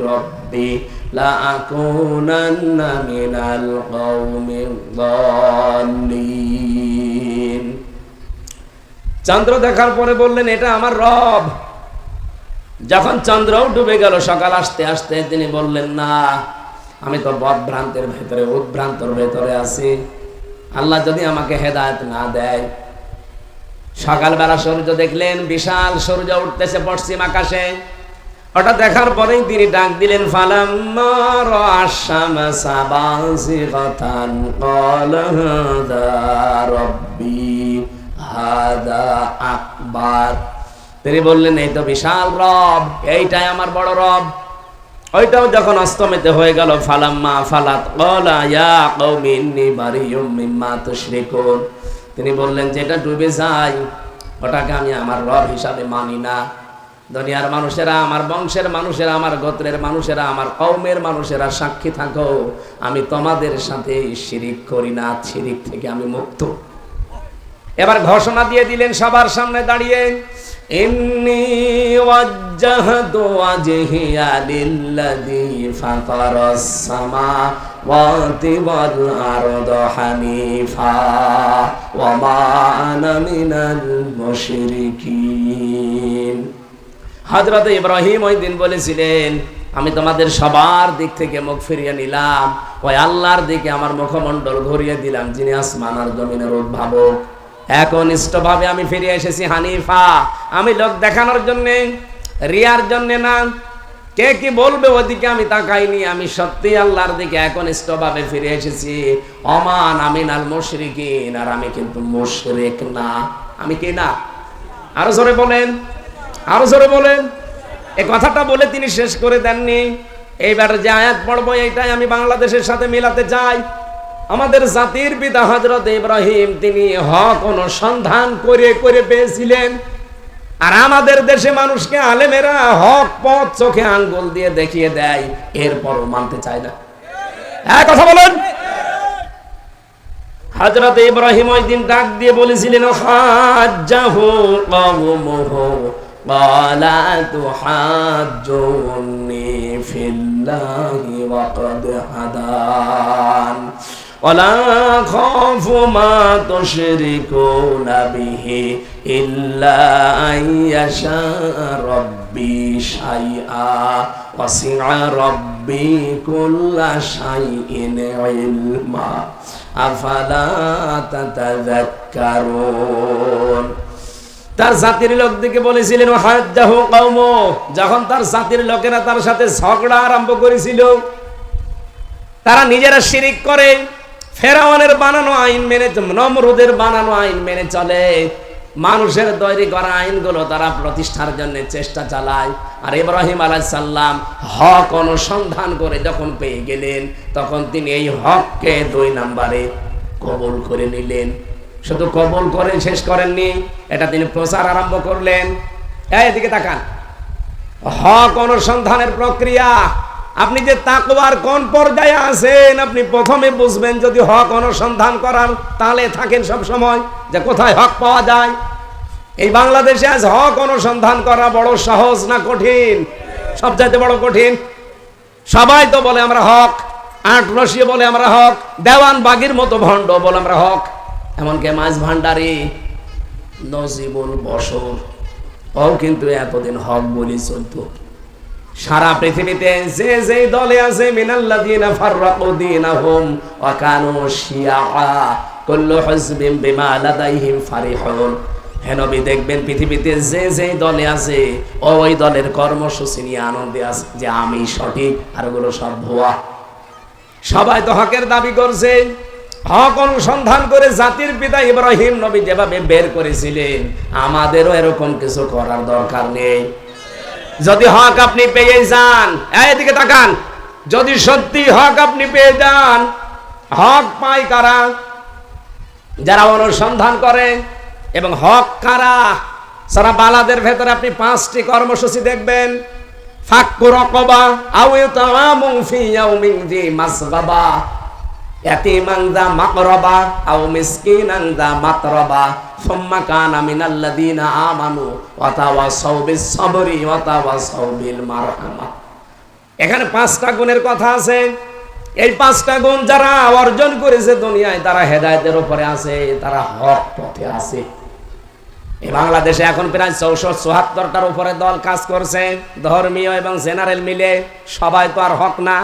রাব্বি লাআকুনান্না মিনাল কওমিদ দাল্লিন। চন্দ্র দেখার পরে বললেন এটা আমার রব। যখন চন্দ্রও ডুবে গেল সকাল আসতে আসতে তিনি বললেন, না, আমি তো বদভ্রান্তের ভেতরে, উদ্ভ্রান্তর ভেতরে আছি। আল্লাহ যদি আমাকে হেদায়েত না দেয়। সকালবেলা সূর্য দেখলেন, বিশাল সূর্য উঠতেছে পশ্চিম আকাশে। ওটা দেখার পরেই তিনি ডাক দিলেন, ফালাম্মা রা'আশ শামসা বাযিগাতান ক্বালা হাযা রাব্বি হাদা আকবার। তিনি বললেন এই তো বিশাল রব, এইটাই আমার বড় রব। ওইটাও যখন অস্তমিত হয়ে গেল, ফালাম্মা ফালাত ক্বালা ইয়া কওমি ইন্নী বারিউম মিম্মা তুশরিকুন। তিনি বললেন যেটা ডুবে যায় ওটাকে আমি আমার রব হিসাবে মানি না। দুনিয়ার মানুষেরা, আমার বংশের মানুষেরা, আমার গোত্রের মানুষেরা, আমার কওমের মানুষেরা সাক্ষী থাকো, আমি তোমাদের সাথে শিরিক করি না, শিরিক থেকে আমি মুক্ত। এবার ঘোষণা দিয়ে দিলেন সবার সামনে দাঁড়িয়ে, ইন্নী ওয়াজ্জাহতু ওয়াজহিয়া লিল্লাযী ফাতারাস সামাওয়াতি ওয়াল আরদা হানিফা ওয়া মা আনা মিনাল মুশরিকিন। হযরত ইব্রাহিম ওই দিন বলেছিলেন, আমি তোমাদের সবার দিক থেকে মুখ ফিরিয়ে নিলাম, ওই আল্লাহর দিকে আমার মুখমণ্ডল ঘুরিয়ে দিলাম, যিনি আসমান আর জমিনের উদ্ভাবক। একনিষ্ঠভাবে আমি ফিরে এসেছি হানিফা। আমি লোক দেখানোর জন্য, রিয়ার জন্য না। কে কি বলবে ওদিকে আমি তাকাইনি, আমি সত্যি আল্লাহর দিকে একনিষ্ঠভাবে ফিরে এসেছি। ওমান আমিনাল মুশরিকিন, আর আমি কিন্তু মুশরিক না। আমি কি না? আরো জোরে বলেন, আরো জোরে বলেন। এই কথাটা বলে তিনি শেষ করে দেননি। এইবার যে আয়াত পড়বো এইটাই আমি বাংলাদেশের সাথে মিলাতে চাই। আমাদের জাতির পিতা হযরত ইব্রাহিম, তিনি হক অনুসন্ধান করে করে পেয়েছিলেন। আর আমাদের দেশে মানুষকে আলেমেরা হক পথ চোখে আঙ্গুল দিয়ে দেখিয়ে দেয়, এরপরও মানতে চায় না। হ্যাঁ, কথা বলেন। হযরত ইব্রাহিম ওই দিন ডাক দিয়ে বলেছিলেন, হাজ্জাহু কওমুহু ক্বালা তুহাজ্জুনি ফিল্লাহি ওয়া ক্বাদ হাদান ওয়ালা খাফু মা তুশরিকুনা বিহি ইল্লা আইয়াশা রাব্বি শাইআ ওয়াসিআ রাব্বি কুল্লা শাইইন ইলমা আফালা তাতাযাক্কারুন। তার জাতির লোক দিকে বলেছিলেন, হাজ্জাহু কওমু, যখন তার জাতির লোকেরা তার সাথে ঝগড়া আরম্ভ করেছিল, তারা নিজেরা শিরিক করে, ফেরাউনের বানানো আইন মেনে, নমরুদের বানানো আইন মেনে চলে, মানুষের তৈরি করা আইনগুলো তারা প্রতিষ্ঠার জন্য চেষ্টা চালায়। আর ইব্রাহিম আলাইহিস সালাম হক অনুসন্ধান করে যখন পেয়ে গেলেন, তখন তিনি এই হককে 2 নম্বরে কবুল করে নিলেন। শুধু কবুল করে শেষ করেননি, এটা তিনি প্রচার আরম্ভ করলেন। এদিকে তাকান, হক অনুসন্ধানের প্রক্রিয়া। আপনি যে তাকওয়ার কোন পর্যায়ে আছেন, আপনি প্রথমে বুঝবেন যদি হক অনুসন্ধান করার তালে থাকেন সব সময়, যে কোথায় হক পাওয়া যায়। এই বাংলাদেশে আজ হক অনুসন্ধান করা বড় সহজ না কঠিন? সবচাইতে বড় কঠিন। সবাই তো বলে আমরা হক, আট রশিয়ে বলে আমরা হক, দেওয়ান বাগির মতো ভণ্ড বলে আমরা হক, এমনকি মাছ ভান্ডারি নজিবুল বশর ও কিন্তু এতদিন হক বলি চলত। সারা পৃথিবীতে যে যে দলে আছে, মিনাল্লাযিনা ফাররাকু দীনাহুম ওয়া কানু শিয়া কুল্লু হিজবিন বিমা লাদাইহিম ফারিহুন। হে নবী, দেখবেন পৃথিবীতে যে যে দলে আছে, ওই দলের কর্মসূচি নিয়ে আনন্দে আছে যে আমি সঠিক আর ওগুলো সব ভুয়া। সবাই তো হকের দাবি করছে। হক অনুসন্ধান করে জাতির পিতা ইব্রাহিম নবী যেভাবে বের করেছিলেন, আমাদেরও এরকম কিছু করার দরকার নেই। যদি হক আপনি পেয়ে যান, এদিকে তাকান, যদি সত্যি হক আপনি পেয়ে যান, হক পায় কারা? যারা অনুসন্ধান করে। এবং হক কারা? সারা বালাদের ভেতরে আপনি 5টি কর্মসূচি দেখবেন। ফাক্কু রাকাবা আও ইতআমুন ফি ইয়াউমিন যি মাসগাবা, ইয়াতীমান যা মাকরাবা আও মিসকিনান যা মাতরাবা, সুম্মা কানা মিনাল্লাযিনা আমানু ওয়া তাওয়াসাউ বিস সাবরি ওয়া তাওয়াসাউ বিল মারহামা। এখানে 5টা গুণের কথা আছে। এই 5টা গুণ যারা অর্জন করেছে দুনিয়ায়, তারা হেদায়েতের উপরে আছে, তারা হক পথে আছে। এই বাংলাদেশে এখন প্রায় 474টার উপরে দল কাজ করছে, ধর্মীয় এবং জেনারেল মিলে। সবাই তো আর হক না,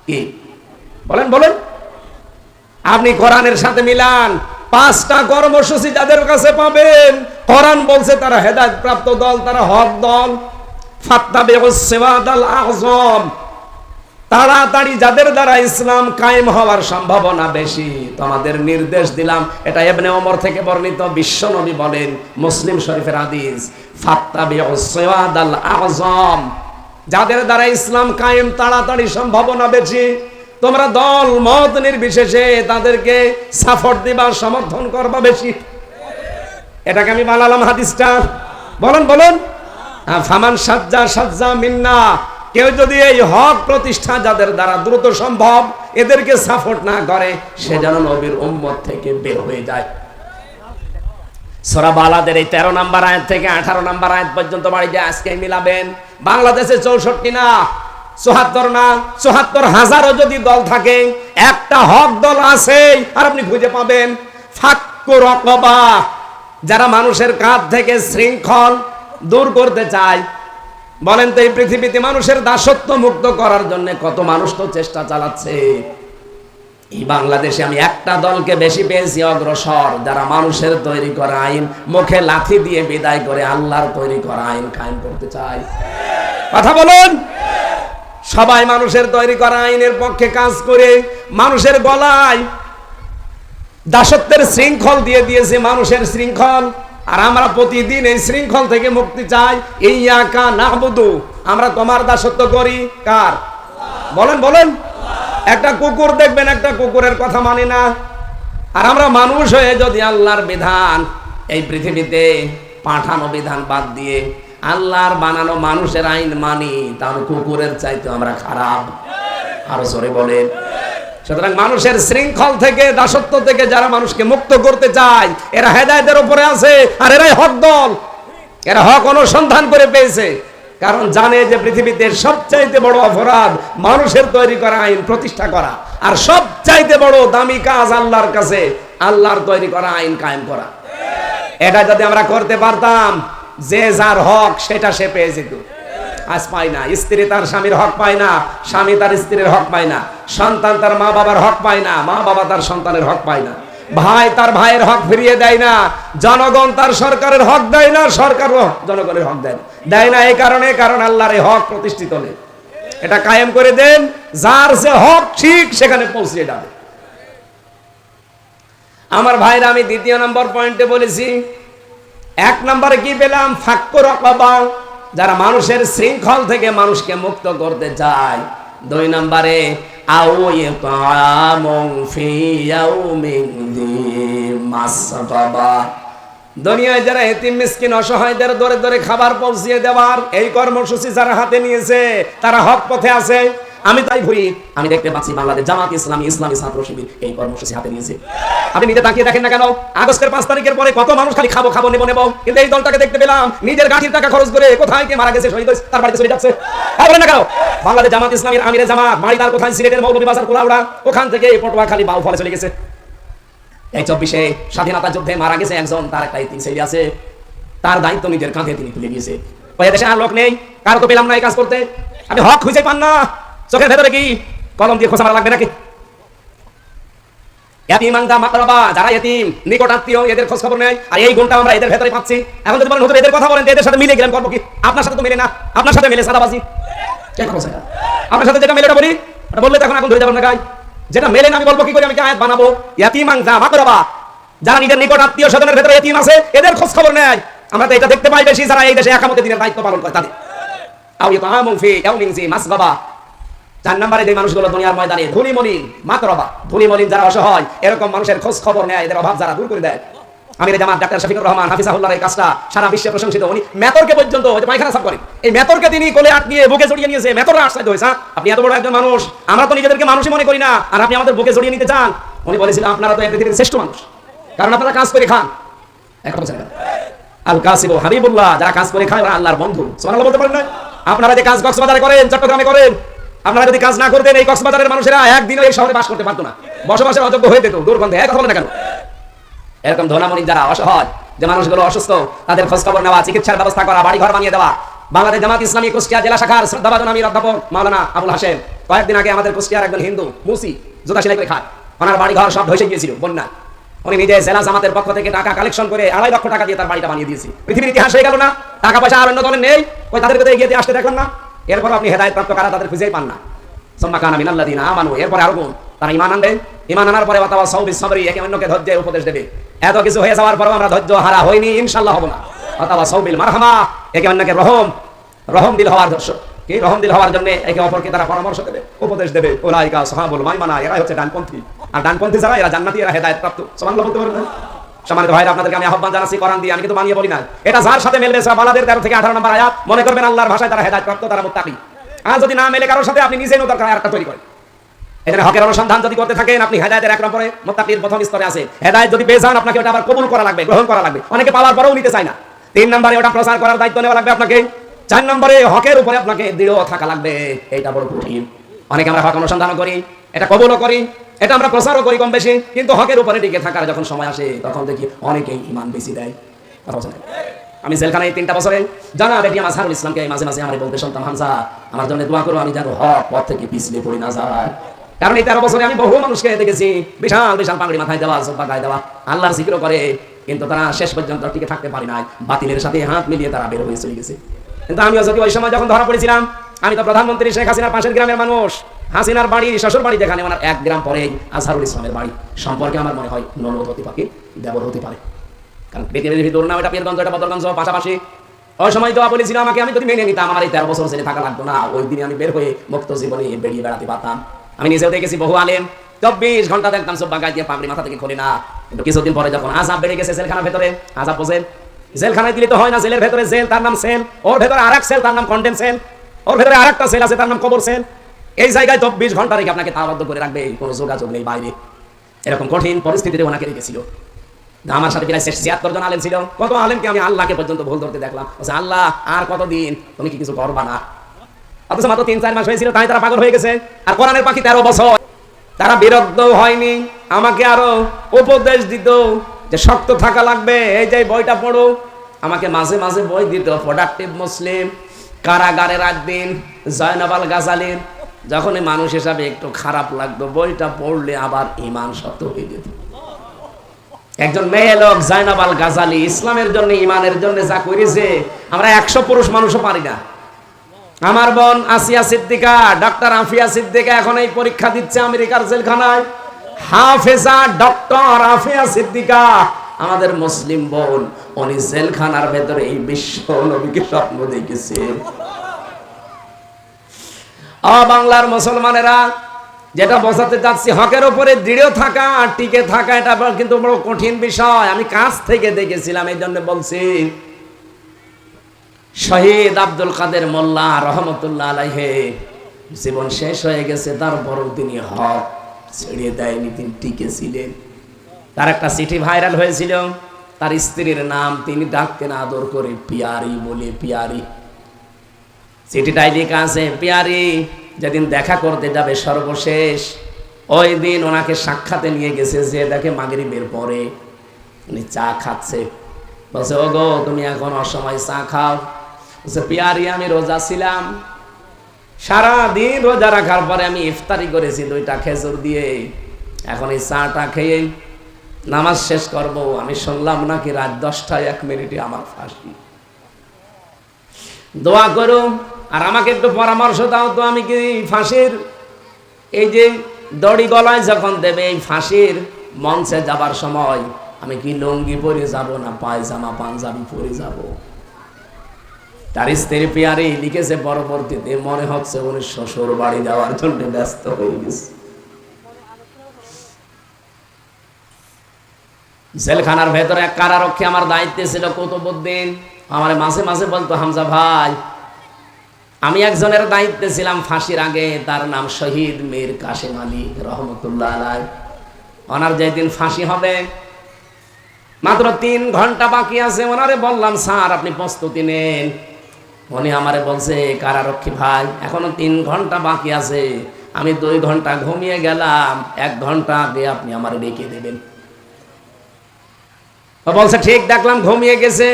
কি বলেন বলেন? আপনি কোরআনের সাথে মিলান, 5টা কর্মসূচি যাদের কাছে পাবেন, কোরআন বলছে তারা হেদায়েত প্রাপ্ত দল, তারা হক দল। ফাত্তাবিউস সিরাতাল আযম, তাড়াতাড়ি যাদের দ্বারা ইসলাম কায়েম হওয়ার সম্ভাবনা বেশি, তোমাদের নির্দেশ দিলাম। এটা ইবনে ওমর থেকে বর্ণিত, বিশ্ব নবী বলেন, মুসলিম শরীফের হাদিস। ফাত্তাবিউস সিরাতাল আযম, যাদের দ্বারা ইসলাম কায়েম তাড়াতাড়ি সম্ভাবনা বেশি, তোমরা দল মত নির্বিশেষে তাদেরকে সাপোর্ট দিবা, সমর্থন করবা বেশি। এটাকে আমি বানালাম হাদিসটা। বলেন বলেন। ফামান সাজ্জা সাজ্জা মিন্না, কেউ যদি এই হক প্রতিষ্ঠা যাদের দ্বারা দ্রুত সম্ভব এদেরকে সাপোর্ট না করে, সে যেন নবীর উম্মত থেকে বের হয়ে যায়। সূরা বালাদের এই 13 নম্বর আয়াত থেকে 18 নম্বর আয়াত পর্যন্ত বাড়িতে আজকে মিলাবেন। বাংলাদেশে 64 না 74 না 74,000ও যদি দল থাকে, একটা হক দল আছে আর আপনি খুঁজে পাবেন ফাক্কু রাকাবা, যারা মানুষের কাঁধ থেকে শৃঙ্খল দূর করতে চায়। বলেন তো এই পৃথিবীতে মানুষের দাসত্ব মুক্ত করার জন্য কত মানুষ তো চেষ্টা চালাচ্ছে। এই বাংলাদেশে আমি একটা দলকে বেশি পেয়েছি অগ্রসর, যারা মানুষের তৈরি করা আইন মুখে লাথি দিয়ে বিদায় করে আল্লাহর তৈরি করা আইন কায়েম করতে চায়। কথা বলুন। সবাই মানুষের তৈরি করা আইনের পক্ষে কাজ করে মানুষের গলায় দাসত্বের শৃঙ্খল দিয়ে দিয়েছে, মানুষের শৃঙ্খল। আর আমরা প্রতিদিন এই শৃঙ্খল থেকে মুক্তি চাই। ইয়াকা না'বুদু, আমরা তোমার দাসত্ব করি কার? বলেন বলেন। একটা কুকুর দেখবেন, একটা কুকুরের কথা মানে না। আর আমরা মানুষ হয়ে যদি আল্লাহর বিধান এই পৃথিবীতে পাঠানো বিধান বাদ দিয়ে আল্লাহর বানানো মানুষের আইন মানি, তাহলে কুকুরের চাইতে আমরা খারাপ। আরো জোরে বলেন। সুতরাং মানুষের শৃঙ্খল থেকে দাসত্ব থেকে যারা মানুষকে মুক্ত করতে চায়, এরা হেদায়েতের উপরে আছে। আর এরাই হক দল, এরা হক অনুসন্ধান করে পেয়েছে। কারণ জানে যে পৃথিবীতে সবচাইতে বড় অপরাধ মানুষের তৈরি করা আইন প্রতিষ্ঠা করা, আর সবচাইতে বড় দামি কাজ আল্লাহর কাছে আল্লাহর তৈরি করা আইন কায়েম করা। এটা যদি আমরা করতে পারতাম, যে যার হক সেটা সে পেয়ে যেত। আজ পায় না, স্ত্রী তার স্বামীর হক পায় না, স্বামী তার স্ত্রীর হক পায় না, সন্তান তার মা বাবার হক পায় না, মা বাবা তার সন্তানের হক পায় না, ভাই তার ভাইয়ের হক ফিরিয়ে দেয় না, জনগণ তার সরকারের হক দেয় না, সরকারও জনগণের হক দেয় না। এই কারণে, কারণ আল্লাহর এই হক প্রতিষ্ঠিত নেই। এটা কায়েম করে দেন, যার যে হক ঠিক সেখানে পৌঁছে যাবে। আমার ভাইরা, আমি দ্বিতীয় নম্বর পয়েন্টে বলেছি, এক নম্বরে কি পেলাম? ফাক্কু রাকাবা, যারা মানুষের শৃঙ্খল থেকে মানুষকে মুক্ত করতে চায়। দুই নম্বরে আও ইতামুন ফি ইয়াউমিন যী মাসগাবা, দুনিয়ায় যারা এতিম মিসকিন অসহায়দের দরে দরে খাবার পৌঁছিয়ে দেওয়ার এই কর্মসূচি যারা হাতে নিয়েছে, তারা হক পথে আছে। আমি তাই ঘুরি, আমি দেখতে পাচ্ছি বাংলাদেশ জামাত ইসলামী, ইসলামী ছাত্র শিবির এই কর্মসূচি হাতে নিয়েছে। আপনি নিজে তাকিয়ে দেখেন না কেন, আগস্টের 5 তারিখের পরে কত মানুষ খালি খাবো খাবো নেবো নেবো, কিন্তু এই দলটাকে দেখতে পেলাম নিজের গাঠির টাকা খরচ করে কোথায় কে মারা গেছে, শহীদ হয়েছে, তার বাড়িতে চলে যাচ্ছে। বলেন না কেন, বাংলাদেশ জামাত ইসলামীর আমিরে জামাত বাড়িদার কোথায়? সিলেটের মৌলভীবাজার কুলাউড়া, ওখান থেকে পটুয়াখালী বাউফলে চলে গেছে। এই 24-এ স্বাধীনতা যুদ্ধে মারা গেছে একজন, তার একটা ইতিম ছেলে আছে, তার দায়িত্ব নিজের কাঁধে তিনি তুলে নিয়েছে। ওই দেশে আর লোক নেই, কারো তো পেলাম না এই কাজ করতে। আপনি হক খুঁজে পান না, চোখের ভেতরে কি কলম দিয়ে খোঁচা মারা লাগবে নাকি? ইয়াতীমানদা মাকরাবা, যারা ইতিম নিকট আত্মীয়, এদের খোঁজ খবর নেয়। আর এই গুণটা আমরা এদের ভেতরে পাচ্ছি। এখন যদি বলেন হুজুর এদের কথা বলেন, এদের সাথে মিলে গেলাম করবো কি? আপনার সাথে তো মিলে না, আপনার সাথে মিলে সাদাবাজি। কেন কথা? আপনার সাথে যেটা মেলে ওটা বলি, ওটা বললে তখন এখন ধরে যাবেন না গায়। যেটা মেলে না আমি বলবো কি করে? আমি কি আয়াত বানাবো? ইয়াতীমানদা মাকরাবা, যারা নিজের নিকট আত্মীয় স্বজনের ভেতরে ইতিম আছে, এদের খোঁজ খবর নেয়। আমরা তো এটা দেখতে পাই বেশি, যারা এই দেশে একামতে দিনের দায়িত্ব পালন করে তাদের। আও ইতামুন ফি ইয়াউমিন যী মাসগাবা, 4 নম্বরে যে মানুষগুলো দুনিয়ার ময়দানে ধনী মলিন মাকরাবা, ধনী মলিন যারা অসহায়, এরকম মানুষের খোঁজ খবর নেয়, এদের অভাব যারা দূর করে দেয়। আমিরে জামাত ডাক্তার শফিকুর রহমান হাফিজাহুল্লাহর এই কাজটা সারা বিশ্বে প্রশংসিত। উনি মেতরকে পর্যন্ত ওই পায়খানা সাফ করেন, এই মেতরকে তিনি কোলে আটকিয়ে বুকে জড়িয়ে নিয়েছে। মেতররা আশ্চর্য হয়েছে, আপনি এত বড় একজন মানুষ, আমরা তো নিজেদেরকে মানুষই মনে করি না, আর আপনি আমাদের বুকে জড়িয়ে নিতে চান। উনি বলেছিলেন আপনারা তো এই পৃথিবীর শ্রেষ্ঠ মানুষ, কারণ আপনারা কাজ করে খান। একটা বলছেন আল কাসিবু হাবিবুল্লাহ, যারা কাজ করে খায় ওরা আল্লাহর বন্ধু। সুবহানাল্লাহ বলতে পারেন না? আপনারা যে কাজ কক্সবাজারে করেন, চট্টগ্রামে করেন, আপনারা যদি কাজ না করতেন এই কক্সবাজারের মানুষেরা একদিনও এই শহরে বাস করতে পারতো না, বসবাসের অযোগ্য হয়ে যেত, দুর্গন্ধে। এক কথা বলেন না কেন? এরকম ধনামণি যারা অসহায়, যে মানুষগুলো অসুস্থ, তাদের খোঁজ খবর নেওয়া, চিকিৎসার ব্যবস্থা করা, বাড়ি ঘর বানিয়ে দেওয়া। বাংলাদেশ জামাত ইসলামী কুষ্টিয়া জেলা শাখার শ্রদ্ধাভাজন আমির অধ্যাপক মাওলানা আবুল হাশেম কয়েকদিন আগে আমাদের কুষ্টিয়ার একজন হিন্দু মুসি জুতা সেলাই করে খায়, ওনার বাড়ি ঘর সব ধসে গিয়েছিল বন্যা। উনি নিজে জেলা জামাতের পক্ষ থেকে টাকা কালেকশন করে 2.5 লক্ষ টাকা দিয়ে তার বাড়িটা বানিয়ে দিয়েছে। পৃথিবীর ইতিহাস হয়ে গেল না? টাকা পয়সা আর অন্য দলের নেই, ওই তাদের ভিতরে এগিয়ে আসতে দেখলেন না? এরপর আপনি হেদায়েত প্রাপ্ত কারা তাদের খুঁজেই পান না। সুম্মা কানা মিনাল্লাযিনা আমানু, এরপরে আরো গুণ, তারা ঈমান আনবে, ঈমান আনার পরে ওয়াতাওয়াসাউ বিস-সাবরি, একে অন্যকে ধৈর্যের উপদেশ দেবে। এত কিছু হয়ে যাওয়ার পরেও আমরা ধৈর্য হারা হইনি, ইনশাআল্লাহ হব না। ওয়াতাওয়াসাউ বিল মারহামা, একে অন্যকে রহম দিল হওয়ার দর্শক কি রহম দিল হওয়ার জন্য একে অপরকে তারা পরামর্শ দেবে, উপদেশ দেবে। উলাইকা সাহাবুল মাইমানা, এরা হচ্ছে ডানপন্থী, আর ডানপন্থী যারা এরা জান্নাতি, এরা হেদায়েত প্রাপ্ত। সুবহানাল্লাহ বলতে পারবেন না? সম্মানিত ভাইরা, আপনাদেরকে আমি আহ্বান জানাচ্ছি কোরআন দিয়ে, আমি কিন্তু বানিয়ে বলি না। এটা যার সাথে মিলবে সূরা বালাদের 13 থেকে 18 নম্বর আয়াত, মনে করবেন আল্লাহর ভাষায় তারা হেদায়েত প্রাপ্ত, তারা মুত্তাকি। আর যদি না মেলে কারোর সাথে, আপনি নিজেই নতুন করে আরেকটা তৈরি করেন। এখানে হকের অনুসন্ধান যদি করতে থাকেন, আপনি হেদায়েতের 1 নম্বরে মুত্তাকির প্রথম স্তরে আছে। হেদায়েত যদি পেয়ে যান, আপনাকে ওটা আবার কবুল করা লাগবে, গ্রহণ করা লাগবে। অনেকে পাওয়ার পরেও নিতে চায় না। 3 নম্বরে ওটা প্রচার করার দায়িত্ব নেওয়া লাগবে আপনাকে। 4 নম্বরে হকের উপরে আপনাকে দৃঢ় থাকা লাগবে। এইটা বড় কঠিন। অনেকে আমরা হক অনুসন্ধানও করি, এটা কবুলও করি, এটা আমরা প্রচারও করি কম বেশি, কিন্তু হকের উপরে টিকে থাকার যখন সময় আসে, তখন দেখি অনেকেই ঈমান বেশি দেয়। কথা বলছেন? আমি জেলখানায় 3টা বছরে জানা বেটি আমার আজহারুল ইসলামকে মাঝে মাঝে আমার বলতে শুনতাম, হামজা আমার জন্য দোয়া করো, আমি যেন হক পথ থেকে পিছলে পড়ে না যায়। কারণ এই 13 বছরে আমি বহু মানুষকে দেখেছি বিশাল বিশাল পাগড়ি মাথায় দেওয়া, জব্বা গায়ে দেওয়া, আল্লাহর জিকির করে, কিন্তু তারা শেষ পর্যন্ত টিকে থাকতে পারে নাই। বাতিলের সাথে হাত মিলিয়ে তারা বের হয়ে চলে গেছে। কিন্তু আমিও যদি ওই সময় যখন ধরা পড়েছিলাম, আমি তো প্রধানমন্ত্রী শেখ হাসিনার পাশের গ্রামের মানুষ। হাসিনার বাড়ি, শ্বশুর বাড়ি যেখানে, ওনার 1 গ্রাম পরেই আজহারুল ইসলামের বাড়ি। সম্পর্কে আমার মনে হয় ননদ হতে পারে, দেবর হতে পারে। কারণ পৃথিবীর ভিতর না, এটা পীরগঞ্জ, এটা বদরগঞ্জ পাশাপাশি। ওই সময় দোয়া বলেছিল আমাকে, আমি যদি মেনে নিতাম, আমার এই 13 বছর জেলে থাকা লাগতো না। ওই দিনে আমি বের হয়ে মুক্ত জীবনে বেরিয়ে বেড়াতে পারতাম। আমি নিজেও দেখেছি বহু আলেম 24 ঘন্টা দেখতাম সব বাগায় দিয়ে পাগড়ি মাথা থেকে খুলে না। কিন্তু কিছুদিন পরে যখন আযাব বেড়ে গেছে জেলখানার ভেতরে, আযাব বোঝেন, জেলখানায় দিলে তো হয় না, জেলের ভেতরে জেল, তার নাম সেল, ওর ভেতরে আরেক সেল, তার নাম কন্টেন সেল, ওর ভেতরে আরেকটা সেল আছে, তার নাম কবর সেল। এই জায়গায় 24 ঘন্টা রেখে আপনাকে তালাবদ্ধ করে রাখবে, কোনো যোগাযোগ নেই বাইরে। এরকম কঠিন পরিস্থিতিতে ওনাকে রেখেছিল। আমার সাথে প্রায় 76 জন আলেম ছিল। কত আলেমকে আমি আল্লাহকে পর্যন্ত ভুল ধরতে দেখলাম, আল্লাহ আর কতদিন, তুমি কি কিছু করবা না? অথচ মাত্র 3-4 মাস হয়েছিল, তাই তারা পাগল হয়ে গেছে। আর কোরআনের পাখি 13 বছর, তারা বিরক্ত হয়নি, আমাকে আরো উপদেশ দিত যে শক্ত থাকা লাগবে, এই যে বইটা পড়ো। আমাকে মাঝে মাঝে বই দিত, প্রোডাক্টিভ মুসলিম, কারাগারের একদিন, জয়নাব আল গাজালির। যখনই মানুষ হিসাবে একটু খারাপ লাগতো, বইটা পড়লে আবার ঈমান শক্ত হয়ে যেত। একজন মেয়ে লোক জয়নাব আল গাজালি ইসলামের জন্য, ঈমানের জন্য যা করেছে, আমরা 100 পুরুষ মানুষও পারি না। আমার বোন আসিয়া সিদ্দিকা, ডক্টর আফিয়া সিদ্দিকা এখন এই পরীক্ষা দিচ্ছে আমেরিকার জেলখানায়। হাফেজা ডক্টর আফিয়া সিদ্দিকা, আমাদের মুসলিম বোন, উনি জেলখানার ভেতরে এই বিশ্ব নবীকে স্বপ্ন দেখেছে। বাংলার মুসলমানেরা, যেটা বোঝাতে চাচ্ছি, হকের উপরে দৃঢ় থাকা আর টিকে থাকা, এটা কিন্তু বড় কঠিন বিষয়। আমি কাছ থেকে দেখেছিলাম, এই জন্য বলছি। শহীদ আব্দুল কাদের মোল্লা রহমতুল্লাহ আলাইহি জীবন শেষ হয়ে গেছে, তারপরও তিনি হক ছেড়ে দেয়নি, তিনি টিকে ছিলেন। তার একটা চিঠি ভাইরাল হয়েছিল, তার স্ত্রীর নাম তিনি ডাকতেন আদর করে পিয়ারি বলে, পিয়ারি। চিঠিটাই লেখা আছে, পিয়ারি যেদিন দেখা করতে যাবে সর্বশেষ, ওই দিন ওনাকে সাক্ষাতে নিয়ে গেছে, যে দেখে মাগরিবের পরে উনি চা খাচ্ছে। বলছে, ওগো তুমি এখন অসময় চা খাও? বলছে, পিয়ারি আমি রোজা ছিলাম, সারাদিন রোজা রাখার পরে আমি ইফতারি করেছি 2টা খেজুর দিয়ে, এখন এই চাটা খেয়ে নামাজ শেষ করব। আমি শুনলাম নাকি রাত 10টায় 1 মিনিটে আমার ফাঁসি। দোয়া করো আর আমাকে একটু পরামর্শ দাও তো, আমি কি ফাঁসির এই যে দড়ি গলায় যখন দেবে, এই ফাঁসির মঞ্চে যাবার সময় আমি কি লুঙ্গি পরে যাব না পায়জামা পাঞ্জাবি পরে যাব? তার স্ত্রী পিয়ারি লিখেছে, পরবর্তীতে মনে হচ্ছে উনি শ্বশুর বাড়ি যাওয়ার জন্য ব্যস্ত হয়ে গেছে। জেলখানার ভেতরে এক কারারক্ষী আমার দায়িত্বে ছিল, কুতুবউদ্দিন। আমার মাঝে মাঝে বলতো, হামজা ভাই, আমি একজনের দায়িত্বে ছিলাম ফাঁসির আগে, তার নাম শহীদ মীর কাসেম আলী রহমতুল্লাহ আলাইহি। ওনার যেদিন ফাঁসি হবে, মাত্র 3 ঘন্টা বাকি আছে, ওনারে বললাম, স্যার আপনি প্রস্তুতি নেন। উনি আমারে বলছে, কারারক্ষী ভাই, এখনো 3 ঘন্টা বাকি আছে, আমি 2 ঘন্টা ঘুমিয়ে গেলাম, 1 ঘন্টা আগে আপনি আমারে ডেকে দেবেন। ও বলছে, ঠিক, দেখলাম ঘুমিয়ে গেছে।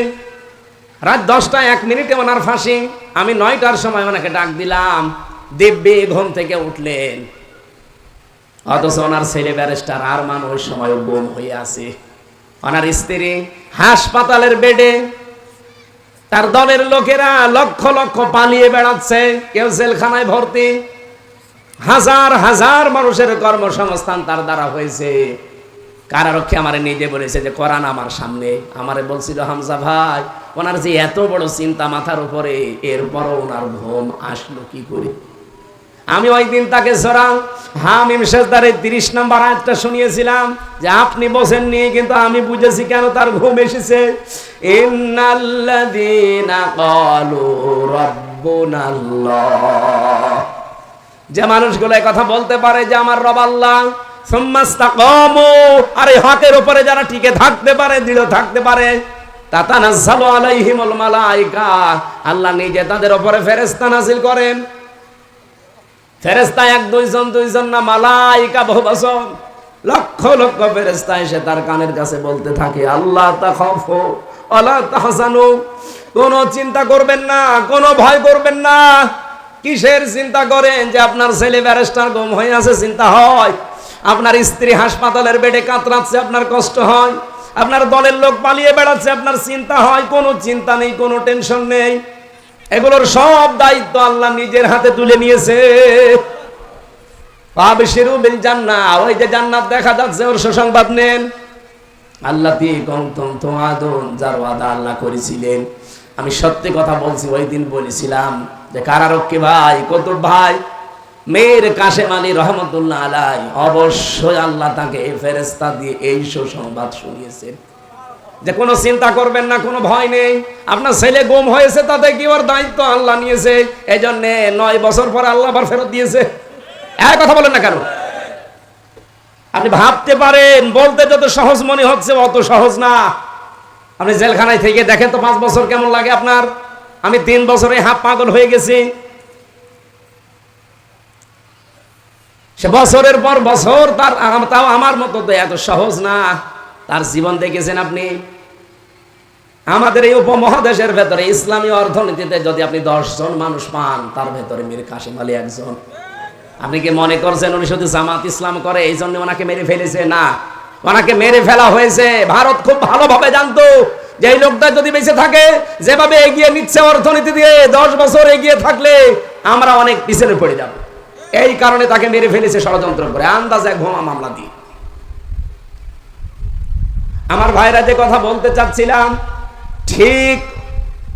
রাত 10টা 1 মিনিটে ওনার ফাঁসি। আমি 9টার সময় ওনাকে ডাক দিলাম, দিব্যি ঘুম থেকে উঠলেন। অথচ ওনার ছেলে ব্যারিস্টার আরমান ওই সময় গুম হয়ে আছে। ওনার স্ত্রী হাসপাতালের বেডে, তার দলের লোকেরা লক্ষ লক্ষ পালিয়ে বেড়াচ্ছে, কেউ জেলখানায় ভর্তি। হাজার হাজার মানুষের কর্মসংস্থান তার দ্বারা হয়েছে। কারারক্ষী আমারে নিজে বলেছে যে কোরআন আমার সামনে, আমারে বলছিল, হামজা ভাই, ওনার যে এত বড় চিন্তা মাথার উপরে, এরপরও ওনার ঘুম আসলো কি করে? আমি ওই দিন তাকে সূরা হামিম সিজদারে 30 নম্বর আয়াতটা শুনিয়েছিলাম যে আপনি বসেননি, কিন্তু আমি বুঝেছি কেন তার ঘুম এসেছে। ইন্নাল্লাযীনা ক্বালু রাব্বুনাল্লাহ, যে মানুষগুলো এই কথা বলতে পারে যে আমার রব আল্লাহ, সুম্মাস্তাকামু, আর এই হকের উপরে যারা টিকে থাকতে পারে, দৃঢ় থাকতে পারে, তাতানাজ্জালু আলাইহিমুল মালায়েকা, আল্লাহ নিজে তাদের উপরে ফেরেশতা নাযিল করেন। ফেরেশতা এক দুইজন দুইজন না, মালায়েকা বহু বচন, লক্ষ লক্ষ ফেরেশতা এসে তার কানের কাছে বলতে থাকে আল্লাহ তাখাফু ওয়ালা তাহজানু, কোনো চিন্তা করবেন না, কোনো ভয় করবেন না। কিসের চিন্তা করেন? যে আপনার ছেলে ব্যারিস্টার গুম হয়ে আছে, চিন্তা হয়। আপনার স্ত্রী হাসপাতালের বেডে কাতরাচ্ছে, আপনার কষ্ট হয়। আপনার দলের লোক পালিয়ে বেড়াচ্ছে, আপনার চিন্তা হয়। কোনো চিন্তা নেই, কোনো টেনশন নেই। এগুলোর সব দায়িত্ব আল্লাহ নিজের হাতে তুলে নিয়েছে। আবশিরু বিল জান্নাহ, ওই যে জান্নাত দেখা যাচ্ছে ওর সুসংবাদ নেন। আল্লাতী কুনতুম তুআদুন, যার ওয়াদা আল্লাহ করেছিলেন। আমি সত্যি কথা বলছি, ওই দিন বলেছিলাম যে কারারক্ষী ভাই, কুতুব ভাই মীর কাসেম আলী রহমতুল্লাহ আলাইহি, অবশ্যই আল্লাহ তাকে এই ফেরেশতা দিয়ে এই সুসংবাদ শুনিয়েছেন যে কোনো চিন্তা করবেন না, কোনো ভয় নেই। আপনার ছেলে গুম হয়েছে, তাতে কি ওর দায়িত্ব আল্লাহ নিয়েছে। এই জন্য 9 বছর পরে আল্লাহ আবার ফেরত দিয়েছে। এক কথা বলেন না কেন? আপনি ভাবতে পারেন বলতে যত সহজ মনে হচ্ছে অত সহজ না। আপনি জেলখানায় থেকে দেখেন তো 5 বছর কেমন লাগে আপনার। আমি 3 বছরে হাফ পাগল হয়ে গেছি। সে বছরের পর বছর তাও আমার মতো তো এত সহজ না। তার জীবন দেখেছেন আপনি। আমাদের এই উপমহাদেশের ভেতরে ইসলামী অর্থনীতিতে যদি আপনি 10 জন মানুষ পান, তার ভেতরে মীর কাসেম আলী একজন। আপনি কি মনে করছেন উনি শুধু জামাত ইসলাম করে এই জন্য ওনাকে মেরে ফেলেছে? না, ওনাকে মেরে ফেলা হয়েছে। ভারত খুব ভালোভাবে জানতো যে এই লোকটা যদি বেঁচে থাকে, যেভাবে এগিয়ে নিচ্ছে অর্থনীতি দিয়ে, 10 বছর এগিয়ে থাকলে আমরা অনেক পিছনে পড়ে যাব। এই কারণে তাকে মেরে ফেলেছে ষড়যন্ত্র করে, আন্দাজ এক বোমা মামলা দিয়ে। আমার ভাইরা যে কথা বলতে চাচ্ছিলাম, ঠিক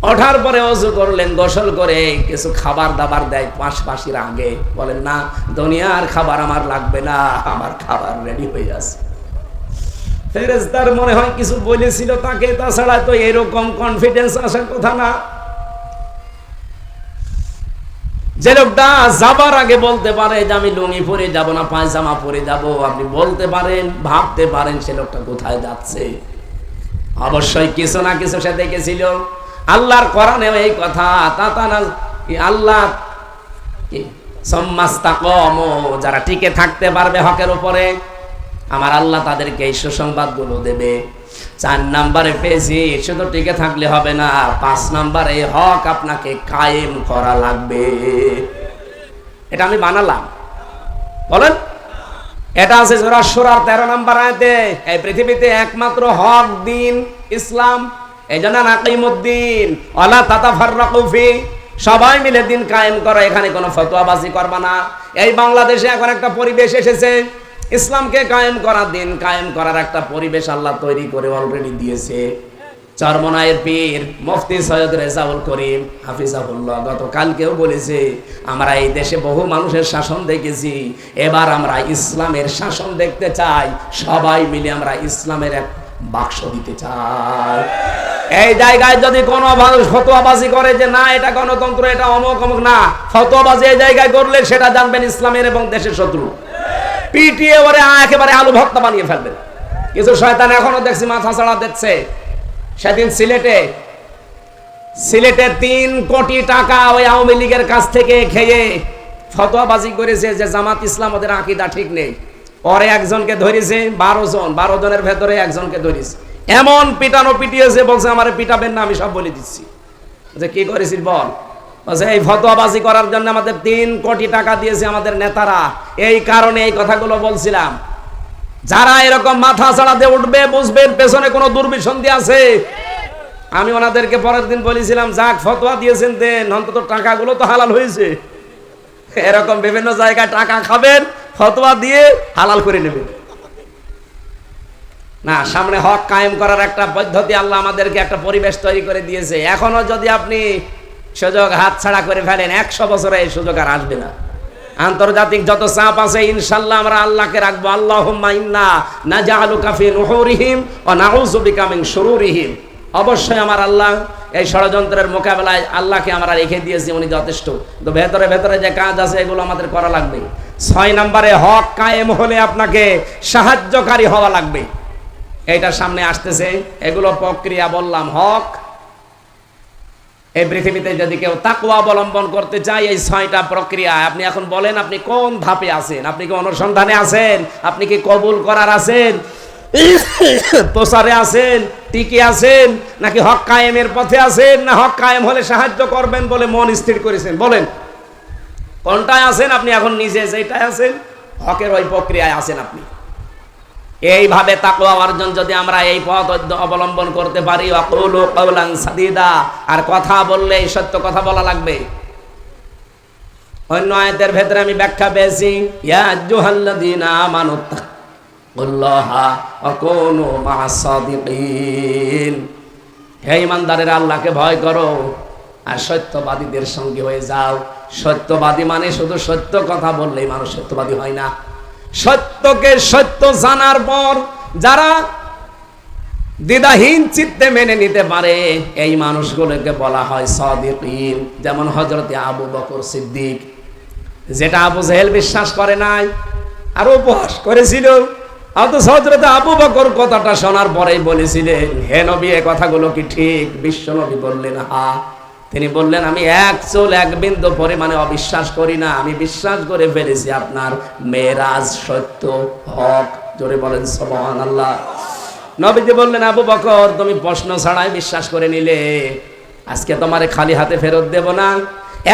ওঠার পরে ওযু করলেন, গোসল করে কিছু খাবার দাবার দেয় পাশাপাশির আগে, বলেন না দুনিয়ার খাবার আমার লাগবে না, আমার খাবার রেডি হয়ে আছে। ফেরেশতার মনে হয় কিছু বলেছিল তাকে, তাছাড়া তো এরকম কনফিডেন্স আসার কথা না। যে লোকটা যাবার আগে বলতে পারে যে আমি লুঙ্গি পরে যাব না, পায়জামা পরে যাব, আপনি বলতে পারেন, ভাবতে পারেন সে লোকটা কোথায় যাচ্ছে। অবশ্যই কিছু না কিছু সে দেখেছিল। আল্লাহর কোরআনে এই কথা, আল্লাহ সুম্মাস্তাকামু, যারা টিকে থাকতে পারবে হকের উপরে, আমার আল্লাহ তাদেরকে এই সুসংবাদগুলো দেবে। 4 নম্বরে পেয়েছি, শুধু টিকে থাকলে হবে না, 5 নম্বরে হক আপনাকে কায়েম করা লাগবে। এটা আমি বানালাম, বলেন। এটা আছে সূরা শুরার 13 নম্বর আয়াতে। এই পৃথিবীতে একমাত্র হক দিন ইসলাম। এইজন্য নাকিমুদ্দিন ওয়ালা তাতাফাররাকু ফি, সবাই মিলে দিন কায়েম করো, এখানে কোনো ফতোয়াবাজি করবা না। এই বাংলাদেশে এখন একটা পরিবেশ এসেছে, ইসলামকে কায়েম করা, দিন কায়েম করার একটা পরিবেশ আল্লাহ তৈরি করে অলরেডি দিয়েছে। চরমনায়ের পীর মুফতি সৈয়দ রেজাউল করিম হাফিজাহুল্লাহ গতকালকেও বলেছে, আমরা এই দেশে বহু মানুষের শাসন দেখেছি, এবার আমরা ইসলামের শাসন দেখতে চাই। সবাই মিলে আমরা ইসলামের এক বাক্স দিতে চাই। এই জায়গায় যদি কোনো মানুষ ফতোয়াবাজি করে যে না এটা গণতন্ত্র, এটা অমুক অমুক, না, ফতোয়াবাজি এই জায়গায় করলে সেটা জানবেন ইসলামের এবং দেশের শত্রু। পিটিয়ে ওরে একেবারে আলু ভর্তা বানিয়ে ফেলবেন। কিছু শয়তান এখনো দেখছি মাথা ছাড়া দেখছে। সেদিন সিলেটে 3 কোটি টাকা ওই আওয়ামী লীগের কাছ থেকে খেয়ে ফতোয়াবাজি করেছে যে জামাত ইসলাম ওদের আকীদা ঠিক নেই। পরে একজনকে ধরেছে, 12 জনের ভেতরে একজনকে ধরেছে। এমন পিটানো পিটিয়েছে, বলছে আমারে পিটাবেন না, আমি সব বলে দিচ্ছি। যে কি করেছিস বল? বলছে এই ফতোয়াবাজি করার জন্য আমাদের 3 কোটি টাকা দিয়েছে আমাদের নেতারা। এই কারণে এই কথাগুলো বলছিলাম। যারা এরকম মাথা ছাড়া দিয়ে উঠবে, বুঝবেন পেছনে কোনো দুর্বিসন্ধি আছে। আমি ওনাদেরকে পরের দিন বলেছিলাম, যাক ফতোয়া দিয়েছেন দেন, অন্তত টাকাগুলো তো হালাল হয়েছে। এরকম বিভিন্ন জায়গায় টাকা খাবেন, ফতোয়া দিয়ে হালাল করে নেবেন না। সামনে হক কায়েম করার একটা পদ্ধতি আল্লাহ আমাদেরকে একটা পরিবেশ তৈরি করে দিয়েছে। এখনো যদি আপনি সুযোগ হাতছাড়া করে ফেলেন, 100 বছরে এই সুযোগ আর আসবে না। আন্তর্জাতিক যত চাপ আছে ইনশাআল্লাহ আমরা আল্লাহকে রাখবো। আল্লাহুম্মা ইন্না নাজআলুকা ফি নুহুরিহিম ওয়া নাউযু বিকা মিন শুরুরিহিম। অবশ্যই আমার আল্লাহ এই ষড়যন্ত্রের মোকাবেলায় আল্লাহকে আমরা রেখে দিয়েছি, উনি যথেষ্ট। তো ভেতরে ভেতরে যে কাজ আছে এগুলো আমাদের করা লাগবে। 6 নম্বরে হক কায়েম হলে আপনাকে সাহায্যকারী হওয়া লাগবে। এইটা সামনে আসতেছে, এগুলো প্রক্রিয়া বললাম। হক, এই পৃথিবীতে যদি কেউ তাকওয়া অবলম্বন করতে চায়, এই 6টা প্রক্রিয়া। আপনি এখন বলেন আপনি কোন ধাপে আছেন? আপনি কি অনুসন্ধানে আছেন? আপনি কি কবুল করার আছেন, প্রচারে আছেন, টিকে আছেন, নাকি হক কায়েমের পথে আছেন, না হক কায়েম হলে সাহায্য করবেন বলে মন স্থির করেছেন? বলেন কোনটায় আছেন আপনি এখন? নিজে যেটাই আছেন হকের ওই প্রক্রিয়ায় আছেন আপনি। এইভাবে তাকওয়া অর্জন যদি আমরা এই পথ অবলম্বন করতে পারি, ওয়াকুলু কাওলান সাদীদা, আর কথা বললে সত্য কথা বলা লাগবে। অন্য আয়াতের ভেতরে আমি ব্যাখ্যা পেয়েছি, ইয়া আইয়ুহাল্লাযীনা আমানু তাকুল্লাহা ওয়া কুনু মা'আস সাদিকিন। হে ঈমানদারেরা, আল্লাহকে ভয় করো আর সত্যবাদীদের সঙ্গে হয়ে যাও। সত্যবাদী মানে শুধু সত্য কথা বললেই মানুষ সত্যবাদী হয় না। সত্যকে সত্য জানার পর যারা দ্বিধাহীন চিত্তে মেনে নিতে পারে, এই মানুষগুলোকে বলা হয় সাদিকিন। যেমন হযরতে আবু বকর সিদ্দিক, যেটা আবু জেহেল বিশ্বাস করে নাই আর উপহাস করেছিল, অথচ হযরতে আবু বকর কথাটা শোনার পরেই বলেছিলেন, হে নবী, এই কথাগুলো কি ঠিক? বিশ্ব নবী বললেন হ্যাঁ। তিনি বললেন, আমি এক চুল এক বিন্দু পরিমাণে অবিশ্বাস করি না, আমি বিশ্বাস করে ফেলেছি আপনার মেরাজ সত্য, হক। জোরে বলেন সুবহানাল্লাহ। নবীজি বললেন, আবু বকর, তুমি প্রশ্ন ছাড়াই বিশ্বাস করে নিলে, আজকে তোমারে খালি হাতে ফেরত দেব না।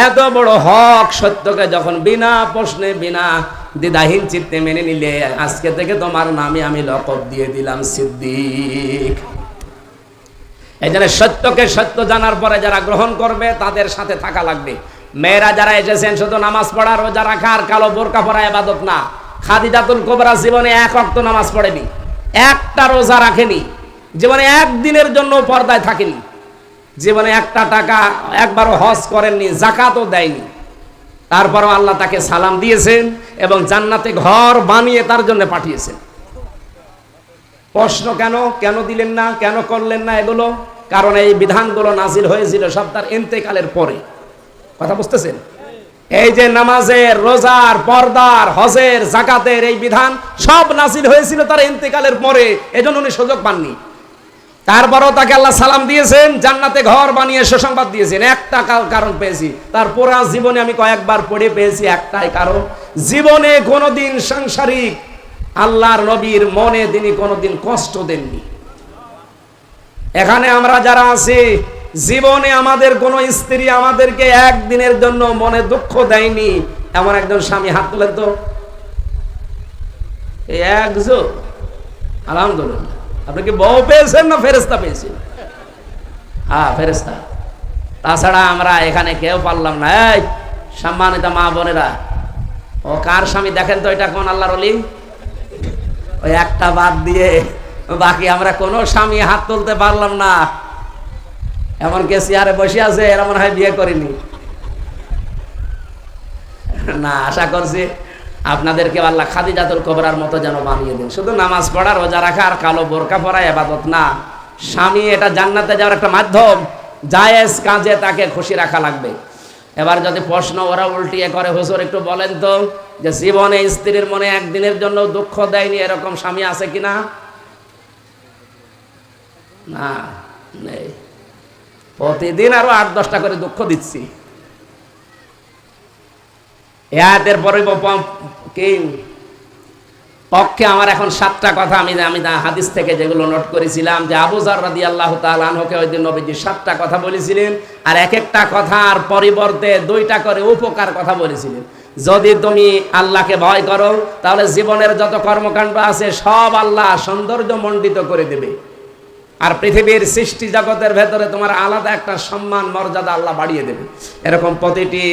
এত বড় হক সত্যকে যখন বিনা প্রশ্নে বিনা দ্বিধাহীন চিত্তে মেনে নিলে, আজকে থেকে তোমার নামে আমি লকব দিয়ে দিলাম সিদ্দিক। এই জন্য সত্যকে সত্য জানার পরে যারা গ্রহণ করবে তাদের সাথে থাকা লাগবে। মেয়েরা যারা এসেছেন শুধু নামাজ পড়া, রোজা রাখা আর কালো বোরকা পরা ইবাদত না। খাদিজাতুল কুবরা জীবনে এক ওয়াক্ত নামাজ পড়েনি, একটা রোজা রাখেনি, জীবনে একদিনের জন্য পর্দায় থাকেনি, জীবনে একটা টাকা একবারও হজ করেননি, যাকাতও দেয়নি। তারপরও আল্লাহ তাকে সালাম দিয়েছেন এবং জান্নাতে ঘর বানিয়ে তার জন্য পাঠিয়েছেন। প্রশ্ন কেন কেন দিলেন না, কেন করলেন না এগুলো? কারণ এই বিধানগুলো নাজিল হয়েছিল সব তার ইন্তেকালের পরে। কথা বুঝতেছেন? এই যে নামাজের, রোজার, পর্দার, হজের, যাকাতের এই বিধান সব নাজিল হয়েছিল তার ইন্তেকালের পরে, এজন্য উনি সুযোগ পাননি। তারপরও তাকে আল্লাহ সালাম দিয়েছেন, জান্নাতে ঘর বানিয়ে সুসংবাদ দিয়েছেন। একটা কারণ পেয়েছি, তার পুরা জীবনে আমি কয়েকবার পড়ে পেয়েছি একটাই কারণ, জীবনে কোনোদিন সাংসারিক আল্লাহর নবীর মনে তিনি কোনোদিন কষ্ট দেননি। এখানে আমরা যারা আছি, জীবনে আমাদের কোন স্ত্রী আমাদেরকে একদিনের জন্য মনে দুঃখ দেয়নি এমন একজন স্বামী হাত তুলেন তো। একজন, আলহামদুলিল্লাহ। আপনি কি বউ পেয়েছেন না ফেরেশতা পেয়েছেন? হ্যাঁ, ফেরেশতা। তাছাড়া আমরা এখানে কেউ পারলাম না। এই সম্মানিত মা বোনেরা, ও কার স্বামী দেখেন তো, এটা কোন আল্লাহর ওলি? ওই একটা বাদ দিয়ে বাকি আমরা কোনো স্বামী হাত তুলতে পারলাম না। এমন কে চেয়ারে বসে আছে এরা মনে হয় বিয়ে করেনি না। আশা করছি আপনাদেরকে আল্লাহ খাদিজাতুল কুবরার মতো যেন বানিয়ে দেন। শুধু নামাজ পড়া, রোজা রাখা আর কালো বোরকা পরা ইবাদত না। স্বামী এটা জান্নাতে যাওয়ার একটা মাধ্যম, জায়েজ কাজে তাকে খুশি রাখা লাগবে। এবার যদি প্রশ্ন ওরা উল্টিয়ে করে, হুজুর একটু বলেন তো, যে জীবনে স্ত্রীর মনে একদিনের জন্য দুঃখ দেয়নি এরকম স্বামী আছে কিনা? না, নেই। প্রতিদিন আরো 8-10টা করে দুঃখ দিচ্ছি। এর পরে পক্ষে আমার এখন 7টা কথা আমি হাদিস থেকে যেগুলো নোট করেছিলাম, যে আবু যর রাদিয়াল্লাহু তাআলা আনহুকে ওই দিন নবীজি 7টা কথা বলেছিলেন, আর এক একটা কথার পরিবর্তে 2টা করে উপকার কথা বলেছিলেন। যদি তুমি আল্লাহকে ভয় করো তাহলে জীবনের যত কর্মকাণ্ড আছে সব আল্লাহ সৌন্দর্য মণ্ডিত করে দেবে, আর পৃথিবীর সৃষ্টি জগতের ভেতরে তোমার আলাদা একটা সম্মান মর্যাদা আল্লাহ বাড়িয়ে দেবে। এরকম প্রতিটি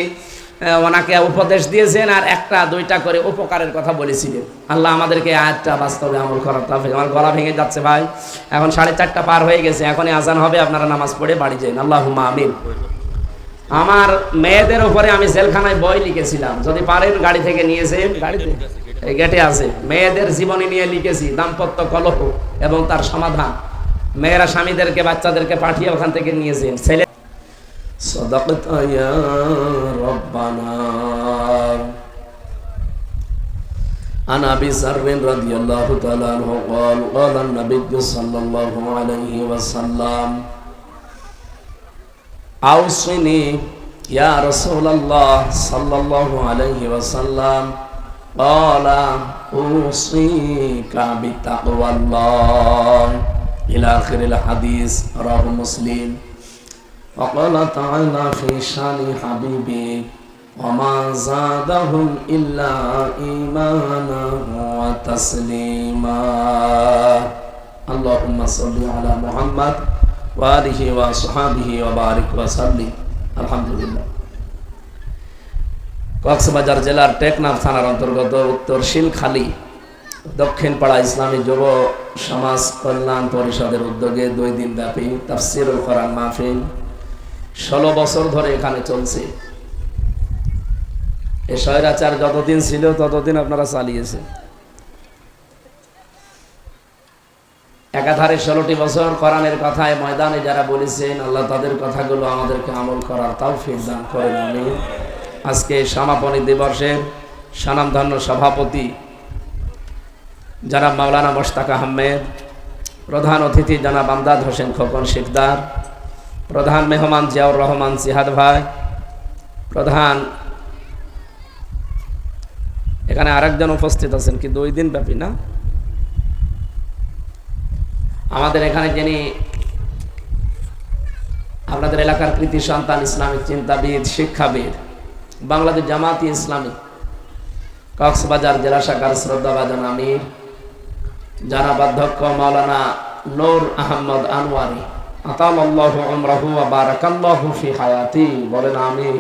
ওনাকে উপদেশ দিয়েছেন, আর 1-2টা করে উপকারের কথা বলেছিলেন। আল্লাহ আমাদেরকে আয়াতটা বাস্তবে আমল করার তৌফিক। আমার গলা ভেঙে যাচ্ছে ভাই, এখন 4:30 পার হয়ে গেছে, এখনই আজান হবে, আপনারা নামাজ পড়ে বাড়ি যান। আল্লাহুম্মা আমিন। আমার মেয়েদের উপরে আমি জেলখানায় বই লিখেছিলাম, যদি পারেন গাড়ি থেকে নিয়েছেন, গাড়িতে এই গেটে আছে, মেয়েদের জীবনী নিয়ে লিখেছি, দাম্পত্য কলহ এবং তার সমাধান। মেয়েরা স্বামীদেরকে বাচ্চাদেরকে পাঠিয়ে ওখান থেকে নিয়েছেন। ছেলে সাদাকাতা ইয়া রাব্বানা। عن أبي ذر رضي الله تعالى عنه قال قال النبي صلى الله عليه وسلم أوصني يا رسول الله صلى الله عليه وسلم قال أوصيك بتقوى الله إلى آخر الحديث رواه مسلم. وقال تعالى في شان حبيبي وما زادهم إلا إيمانا وتسليما. اللهم صل على محمد وآله وصحبه وبارك وسلم. আলহামদুলিল্লাহ। কক্সবাজার জেলার টেকনাফ থানার অন্তর্গত উত্তর শিলখালী দক্ষিণ পাড়া ইসলামী যুব সমাজ কল্যাণ পরিষদের উদ্যোগে 2 দিন ব্যাপী তাফসীরুল কোরআন মাহফিল 16 বছর ধরে এখানে চলছে। এই স্বৈরাচার যতদিন ছিল ততদিন আপনারা চালিয়েছেন। একাধারে 16টি বছর কোরআনের কথায় ময়দানে যারা বলেছেন, আল্লাহ তাদের কথাগুলো আমাদেরকে আমল করার তৌফিক দান করেন, আমিন। আজকে সমাপনী দিবসের স্বনামধন্য সভাপতি জনাব মাওলানা মোশতাক আহমেদ, প্রধান অতিথি জনাব আমদাদ হোসেন খোকন শিকদার, প্রধান মেহমান জিয়াউর রহমান জিহাদ ভাই, প্রধান এখানে আরেকজন উপস্থিত আছেন কি 2 দিন ব্যাপী না, আমাদের এখানে যিনি আপনাদের এলাকার কৃতি সন্তান, ইসলামিক চিন্তাবিদ, শিক্ষাবিদ, বাংলাদেশ জামাতি ইসলামী কক্সবাজার জেলা শাখার শ্রদ্ধাভাজন আমির জনাব অধ্যক্ষ মাওলানা নূর আহমদ আনোয়ারি আতালাল্লাহু উমরাহু ওয়া বারাকাল্লাহু ফি হায়াতি, বলেন আমিন।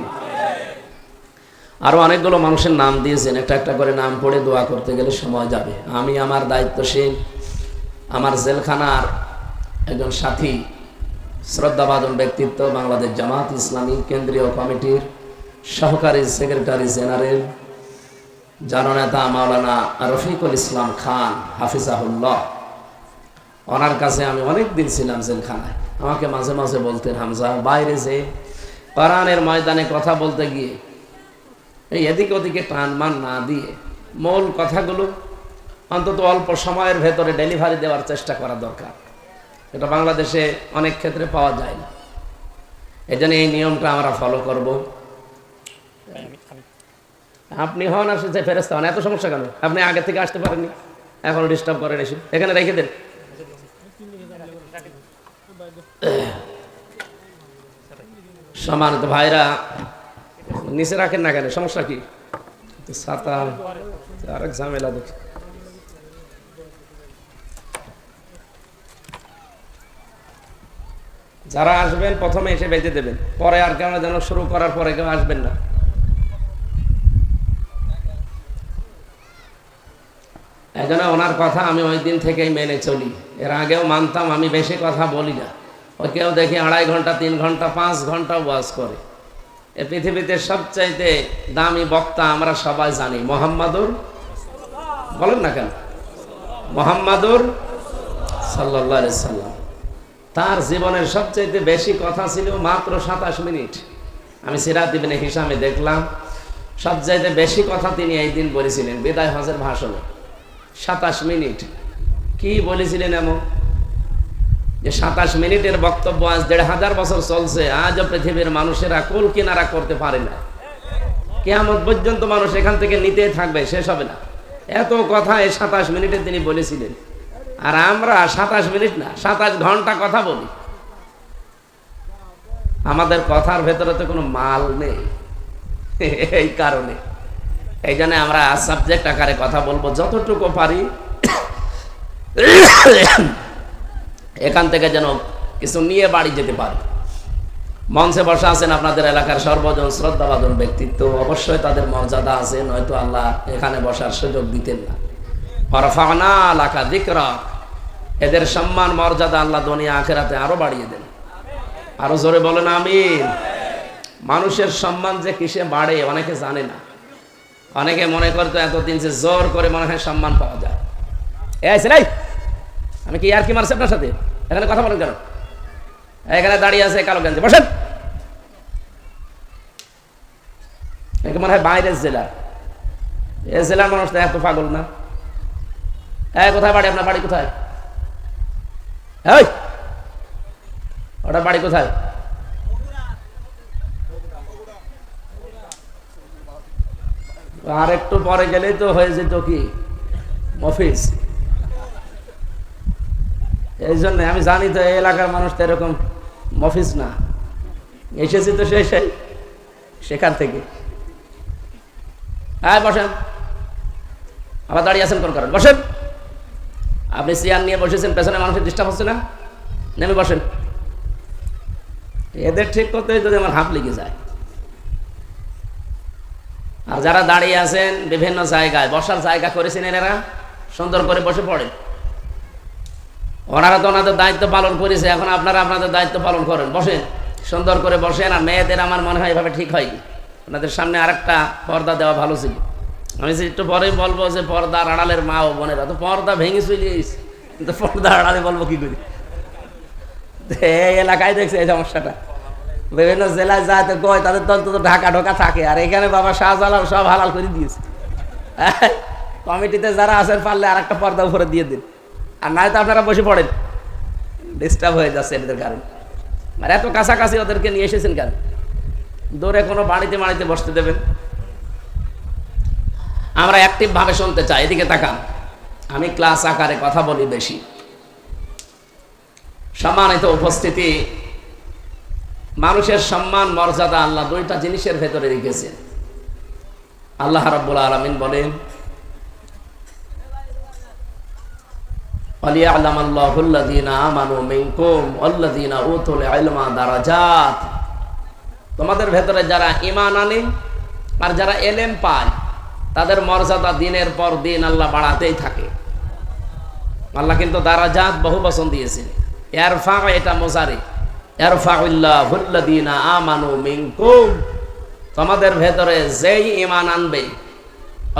আরো অনেকগুলো মানুষের নাম দিয়েছেন, একটা একটা করে নাম পড়ে দোয়া করতে গেলে সময় যাবে। আমি আমার দায়িত্বশীল আমার জেলখানার একজন সাথী, শ্রদ্ধাভাজন ব্যক্তিত্ব, বাংলাদেশ জামাত ইসলামী কেন্দ্রীয় কমিটির সহকারী সেক্রেটারি জেনারেল জননেতা মাওলানা রফিকুল ইসলাম খান হাফিজাহুল্লাহ, ওনার কাছে আমি অনেক দিন ছিলাম জেলখানায়। আমাকে মাঝে মাঝে বলতেন, হামজা বাইরে যে কোরআনের ময়দানে কথা বলতে গিয়ে এই এদিকে ওদিকে টান মান না দিয়ে মূল কথাগুলো অন্তত অল্প সময়ের ভেতরে ডেলিভারি দেওয়ার চেষ্টা করা দরকার। এটা বাংলাদেশে অনেক ক্ষেত্রে পাওয়া যায় না, এই জন্য এই নিয়মটা আমরা ফলো করব। আপনি হন আর সে ফেরেস্তা হন, এত সমস্যা কেন? আপনি আগে থেকে আসতে পারেননি, এখনো ডিস্টার্ব করেন, এসে এখানে রেখে দেন। সম্মানিত ভাইরা, নিচে রাখেন না কেন, সমস্যা কি? ছাতা আরেক ঝামেলা দেখি। যারা আসবেন প্রথমে এসে বেঁধে দেবেন, পরে আর কেন যেন শুরু করার পরে কেউ আসবেন না। এজন্য ওনার কথা আমি ওই দিন থেকেই মেনে চলি, এর আগেও মানতাম। আমি বেশি কথা বলি না, ওই কেউ দেখি 2.5 ঘন্টা 3 ঘন্টা 5 ঘন্টা ওয়াজ করে। এ পৃথিবীতে সবচাইতে দামি বক্তা আমরা সবাই জানি, মুহাম্মাদুর, বলেন না কেন, মুহাম্মাদুর সাল্লাল্লাহু আলাইহি সাল্লাম। তার জীবনের সবচাইতে বেশি কথা ছিল মাত্র 27 মিনিট। আমি সিরাত ইবনে হিশামে দেখলাম সবচাইতে বেশি কথা তিনি এই দিন বলেছিলেন বিদায় হজের ভাষণে, 27 মিনিট। কি বলেছিলেন এমন যে 27 মিনিটের বক্তব্য আজ 1500 বছর চলছে, আজও পৃথিবীর মানুষেরা কুল কিনারা করতে পারে না। কিয়ামত পর্যন্ত মানুষ এখান থেকে নিতেই থাকবে, শেষ হবে না। এত কথা এই 27 মিনিটে তিনি বলেছিলেন। আর আমরা 27 মিনিট না 27 ঘন্টা কথা বলি। আমাদের কথার ভেতরে তো কোনো মাল নেই, এই কারণে এই জন্য আমরা সাবজেক্ট আকারে কথা বলবো যতটুকু পারি, এখান থেকে যেন কিছু নিয়ে বাড়ি যেতে পারি। মঞ্চে বসা আছেন আপনাদের এলাকার সর্বজন শ্রদ্ধাভাজন ব্যক্তিত্ব, অবশ্যই তাদের মর্যাদা আছে, নয়তো আল্লাহ এখানে বসার সুযোগ দিতেন না। ওয়ারফা'না লাকা যিকরাক, এদের সম্মান মর্যাদা আল্লাহ দুনিয়া আখিরাতে আরো বাড়িয়ে দেন। আরো জোরে বলেন আমিন। মানুষের সম্মান যে কিসে বাড়ে অনেকে জানে না। অনেকে মনে করতো এতদিন যে জোর করে মনে হয় সম্মান পাওয়া যায়। এই আমি কি আর কি মারছি আপনার সাথে? এখানে কথা বলেন কেন? এখানে দাঁড়িয়ে আছে কালো গেঞ্জি, বসেন। একে মনে হয় বাইরের জেলা, এ জেলার মানুষ তো এত পাগল না। কোথায় বাড়ি আপনার? বাড়ি কোথায়? ওটা বাড়ি কোথায়? আর একটু পরে গেলেই তো হয়ে যেত কি মফিজ। এই জন্য আমি জানি তো এই এলাকার মানুষ তো এরকম মফিজ না, এসেছি তো সেখান থেকে। বসেন। আবার দাঁড়িয়ে আছেন কোন কারণ? বসেন। আপনি চেয়ার নিয়ে বসেছেন, পেছনে মানুষের ডিস্টার্ব হচ্ছে না? নেমে বসেন। এদের ঠিক করতে যদি আমার হাত লেগে যায়। আর যারা দাঁড়িয়ে আছেন বিভিন্ন জায়গায় বসার জায়গা করেছেন, এনারা সুন্দর করে বসে পড়েন। ওনারা তো ওনাদের দায়িত্ব পালন করেছে, এখন আপনারা আপনাদের দায়িত্ব পালন করেন। বসেন, সুন্দর করে বসেন। আর মেয়েদের আমার মনে হয় এভাবে ঠিক হয়নি, ওনাদের সামনে আরেকটা পর্দা দেওয়া ভালো ছিল। আমি একটু পরেই বলবো যে পর্দার আড়ালের মা ও বোনেরা তো পর্দা ভেঙে চলে গেছে, কিন্তু পর্দা আড়ালে বলবো কি করি? এই এলাকায় দেখছে এই সমস্যাটা, বিভিন্ন জেলায় যায় তো কয় তাদের তো অন্তত ঢাকা ঢোকা থাকে, আর এখানে বাবা শাহজালাল সব হালাল করে দিয়েছে। কমিটিতে যারা আছেন পারলে আর একটা পর্দা উপরে দিয়ে দিন, আর নয় তো আপনারা বসে পড়েন, ডিস্টার্ব হয়ে যাচ্ছে এদের কারণ। আর এত কাছাকাছি ওদেরকে নিয়ে এসেছেন কেন? দূরে কোনো বাড়িতে বসতে দেবেন? আমরা অ্যাক্টিভ ভাবে শুনতে চাই। এদিকে তাকান, আমি ক্লাস আকারে কথা বলি বেশি। সম্মানিত উপস্থিতি, মানুষের সম্মান মর্যাদা আল্লাহ দুইটা জিনিসের ভেতরে রেখেছেন। আল্লাহ রাব্বুল আলামিন বলেন, ওয়ালিয়া'লামাল্লাহুল্লাযীনা আমানু মিনকুম ওয়াল্লাযীনা উতুল ইলমা দারাজাত। তোমাদের ভেতরে যারা ঈমান আনে আর যারা এলেম পায় তাদের মর্যাদা দিনের পর দিন আল্লাহ বাড়াতেই থাকে। আল্লাহ কিন্তু দারাজাত বহু বচন দিয়েছেন। ইয়ারফা, এটা মুজারি, ইয়ারফাউল্লাহুল্লাযীনা আমানু মিনকুম, তোমাদের ভেতরে যেই ঈমান আনবে,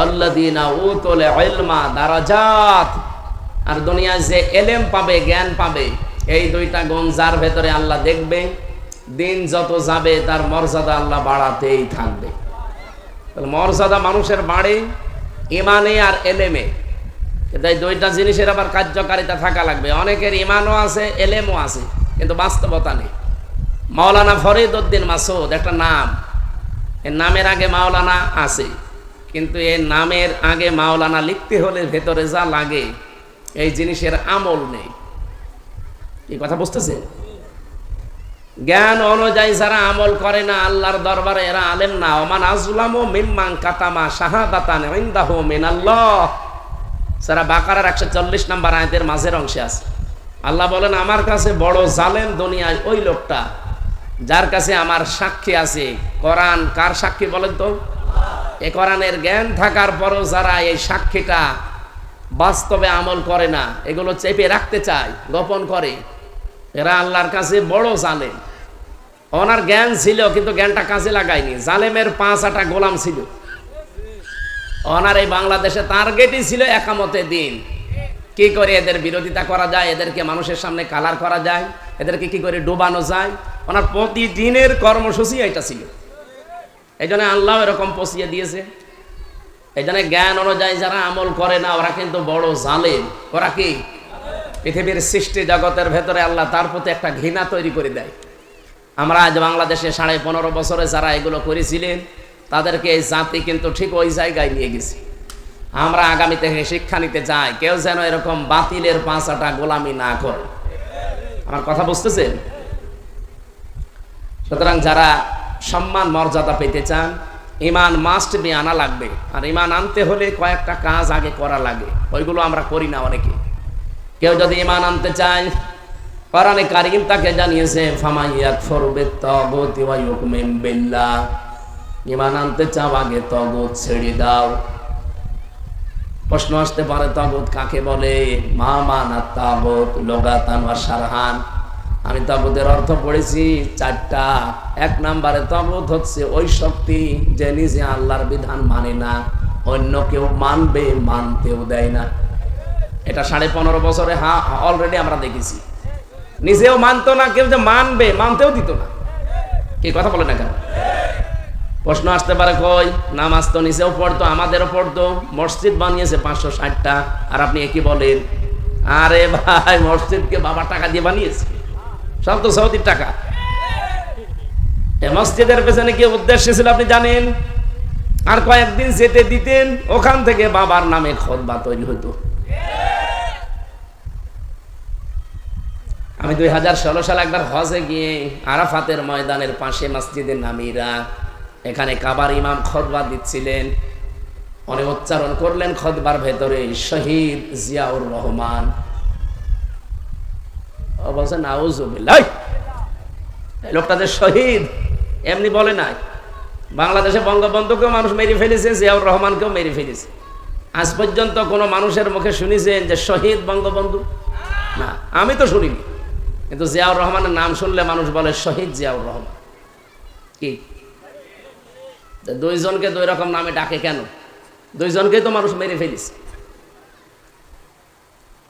আল্লাযীনা উতুল ইলমা দারাজাত, আর দুনিয়ায় যে এলেম পাবে, জ্ঞান পাবে, এই দুইটা গুণ যার ভেতরে আল্লাহ দেখবে, দিন যত যাবে তার মর্যাদা আল্লাহ বাড়াতেই থাকবে। মর্যাদা মানুষের বাড়ে ইমানে আর এলেমে, তাই দুইটা জিনিসের আবার কার্যকারিতা থাকা লাগবে। অনেকের ইমানও আছে, এলেমও আছে, কিন্তু বাস্তবতা নেই। মাওলানা ফরিদ উদ্দিন মাসুদ একটা নাম, এর নামের আগে মাওলানা আছে, কিন্তু এর নামের আগে মাওলানা লিখতে হলে ভেতরে যা লাগে এই জিনিসের আমল নেই। এই কথা বুঝতেছে? জ্ঞান অনুযায়ী যারা আমল করে না আল্লাহর দরবারে এরা আলেম না। ওমান আযলামু মিম্মান কাতামা শাহাদাতান ইনদাহু মিনাল্লাহ, সূরা বাকারার 140 নম্বর আয়াতের মাঝের অংশে আছে। আল্লাহ বলেন, আমার কাছে বড় জালেম দুনিয়ায় ওই লোকটা যার কাছে আমার সাক্ষী আছে। কোরআন কার সাক্ষী বলেন তো? এই কোরআনের জ্ঞান থাকার পরও যারা এই সাক্ষীটা বাস্তবে আমল করে না, এগুলো চেপে রাখতে চায়, গোপন করে, এরা আল্লাহর কাছে বড় জালেম। ওনার জ্ঞান ছিল কিন্তু জ্ঞানটা কাজে লাগায়নি। জালেমের 5-8 গোলাম ছিল। ওনার এই বাংলাদেশে টার্গেটই ছিল একামতে দিন, কি করে এদের বিরোধিতা করা যায়, এদেরকে মানুষের সামনে কালার করা যায়, এদেরকে কি করে ডুবানো যায়। ওনার প্রতিদিনের কর্মসূচি এটা ছিল। এই জন্য আল্লাহ এরকম পচিয়ে দিয়েছে। এই জন্য জ্ঞান অনুযায়ী যারা আমল করে না ওরা কিন্তু বড় জালেম। ওরা কি পৃথিবীর সৃষ্টি জগতের ভেতরে আল্লাহ তার প্রতি একটা ঘৃণা তৈরি করে দেয়। আমরা আজ বাংলাদেশে 15.5 বছরে যারা এগুলো করেছিলেন তাদেরকে এই জাতি কিন্তু ঠিক ওই জায়গায় নিয়ে গেছে। আমরা আগামীতে শিক্ষা নিতে চাই, কেউ যেন এরকম বাতিলের 5-8 গোলামি না করে। আমার কথা বুঝতেছেন? সুতরাং যারা সম্মান মর্যাদা পেতে চান, ঈমান মাস্ট বি আনা লাগবে। আর ঈমান আনতে হলে কয়েকটা কাজ আগে করা লাগে, ওইগুলো আমরা করি না অনেকে। কেউ যদি ঈমান আনতে চায়, কোরআনে কারীম তাকে জানিয়েছে, ফামাইয়াকফুর বিত-তাগুতি ওয়া ইউমিন বিল্লাহ, ঈমান আনতে চাও আগে তাগুত ছেড়ে দাও। প্রশ্ন আসতে পারে তাগুত কাকে বলে? মা মানা তাগুত লুগাতান ওয়া শারহান। আমি তাগুতের অর্থ পড়েছি চারটা। এক নম্বরে তাগুত হচ্ছে ওই শক্তি যে নিজে আল্লাহর বিধান মানে না, অন্য কেউ মানবে, মানতেও দেয় না। এটা 15.5 বছরে অলরেডি আমরা দেখেছি। নিজেও মানতো না, কেউ যে মানবে, মানতেও দিত না। কি কথা বলে না কেন? প্রশ্ন আসতে পারে, কই নামাজ তো নিচেও পড়তো, আমাদেরও পড়তো, মসজিদ বানিয়েছে 560টা, আর আপনি একই বলেন? আরে ভাই, মসজিদকে বাবা টাকা দিয়ে বানিয়েছে, সব তো সৌদির টাকা। মসজিদের পেছনে কি উদ্দেশ্য ছিল আপনি জানেন? আর কয়েকদিন যেতে দিতেন, ওখান থেকে বাবার নামে খুতবা তৈরি হতো। আমি 2016 সালে একবার হজে গিয়ে আরাফাতের ময়দানের পাশে মসজিদে নামিরা, এখানে কাবার ইমাম খুতবা দিচ্ছিলেন। অনেক উচ্চারণ করলেন খুতবার ভেতরে শহীদ জিয়াউর রহমান। ও বলছে নাউজুবিল্লাহ, এই লোকটা যে শহীদ এমনি বলে নাই। বাংলাদেশে বঙ্গবন্ধুকেও মানুষ মেরে ফেলেছে, জিয়াউর রহমানকেও মেরে ফেলেছে। আজ পর্যন্ত কোনো মানুষের মুখে শুনেছেন যে শহীদ বঙ্গবন্ধু? না, আমি তো শুনিনি। কিন্তু জিয়াউর রহমানের নাম শুনলে মানুষ বলে শহীদ জিয়াউর রহমান। কি দুইজনকে দুই রকম নামে ডাকে কেন? দুইজনকেই তো মানুষ মেরে ফেলেছে।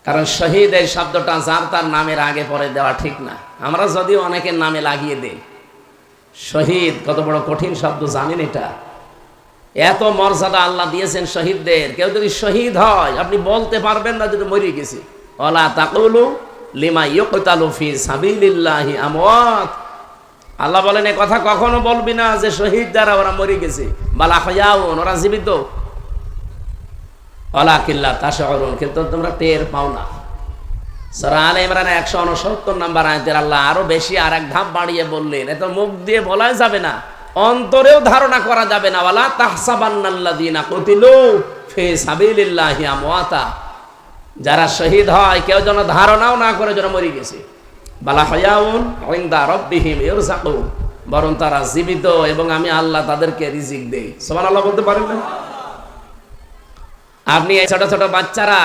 কারণ শহীদ এই শব্দটা যার তার নামের আগে পরে দেওয়া ঠিক না। আমরা যদিও অনেকের নামে লাগিয়ে দেই, শহীদ কত বড় কঠিন শব্দ জানেন? এটা এত মর্যাদা আল্লাহ দিয়েছেন শহীদদের। কেউ যদি শহীদ হয়, আপনি বলতে পারবেন না যদি মরে গেছে। ওয়ালা তাকুলু লিমা ইউকতালু ফি সাবিলিল্লাহি আমওয়াত। আল্লাহ বলেন এই কথা কখনো বলবি না যে শহীদ যারা ওরা মরে গেছে, বালা হায়াউন, ওরা জীবিত। ওয়ালাকিল্লা তাশউরুন, কিন্তু তোমরা টের পাও না। সূরা আলে ইমরান 169 নম্বর আয়াতের আল্লাহ আরো বেশি আর এক ধাপ বাড়িয়ে বললেন, এত মুখ দিয়ে বলাই যাবে না, অন্তরেও ধারণা করা যাবে না। ওয়ালা তাহসাবান্নাল্লাযীনা কুতিলু ফি সাবিলিল্লাহি আমওয়াতা, যারা শহীদ হয় কেউ যেন ধারণাও না করে যেন মরে গেছে। বালা হায়াউন ইনদা রাব্বিহিম ইরযাকুন, বরং তারা জীবিত এবং আমি আল্লাহ তাদেরকে রিজিক দেই। সুবহানাল্লাহ বলতে পারেন না? আপনি এই ছোট ছোট বাচ্চারা,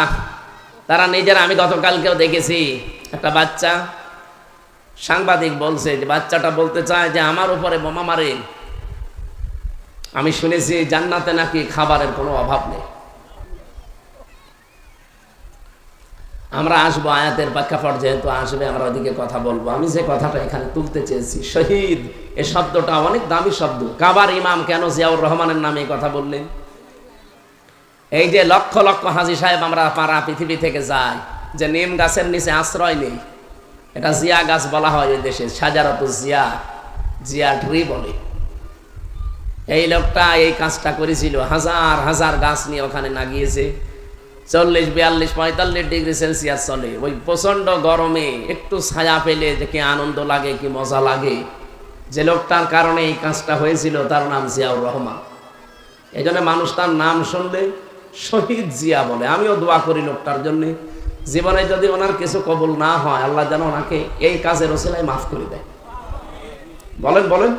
তারা নিজেরা, আমি গতকালকেও দেখেছি একটা বাচ্চা, সাংবাদিক বলছে যে বাচ্চাটা বলতে চায় যে আমার উপরে বোমা মারে। আমি শুনেছি জান্নাতে নাকি খাবারের কোনো অভাব নেই। আমরা আসবো আয়াতের প্রেক্ষাপট যেহেতু আসবে, আমরা ওদিকে কথা বলবো। আমি যে কথাটা এখানে তুলতে চেয়েছি, শহীদ এই শব্দটা অনেক দামি শব্দ। কাবার ইমাম কেন জিয়াউর রহমানের নামে কথা বললেন? এই যে লক্ষ লক্ষ হাজী সাহেব আমরা পাড়া পৃথিবী থেকে যাই, যে নিম গাছের নিচে আশ্রয় নেই, এটা জিয়া গাছ বলা হয় এই দেশে, সাজারাতু জিয়া, জিয়া ট্রি বলে। এই লোকটা এই কাজটা করেছিল, হাজার হাজার গাছ নিয়ে ওখানে না গিয়েছে। 40, 42, 45 ডিগ্রি সেলসিয়াস চলে। ওই প্রচন্ড গরমে একটু ছায়া পেলে যে কি আনন্দ লাগে, কি মজা লাগে। যে লোকটার কারণে এই কাজটা হয়েছিল তার নাম জিয়াউর রহমান। এই জন্য মানুষ তার নাম শুনলে শহীদ জিয়া বলে। আমিও দোয়া করি লোকটার জন্য, জীবনে যদি ওনার কিছু কবুল না হয়, আল্লাহ যেন ওনাকে এই কাজের ওসিলায় মাফ করে দেয়। বলেন বলেন।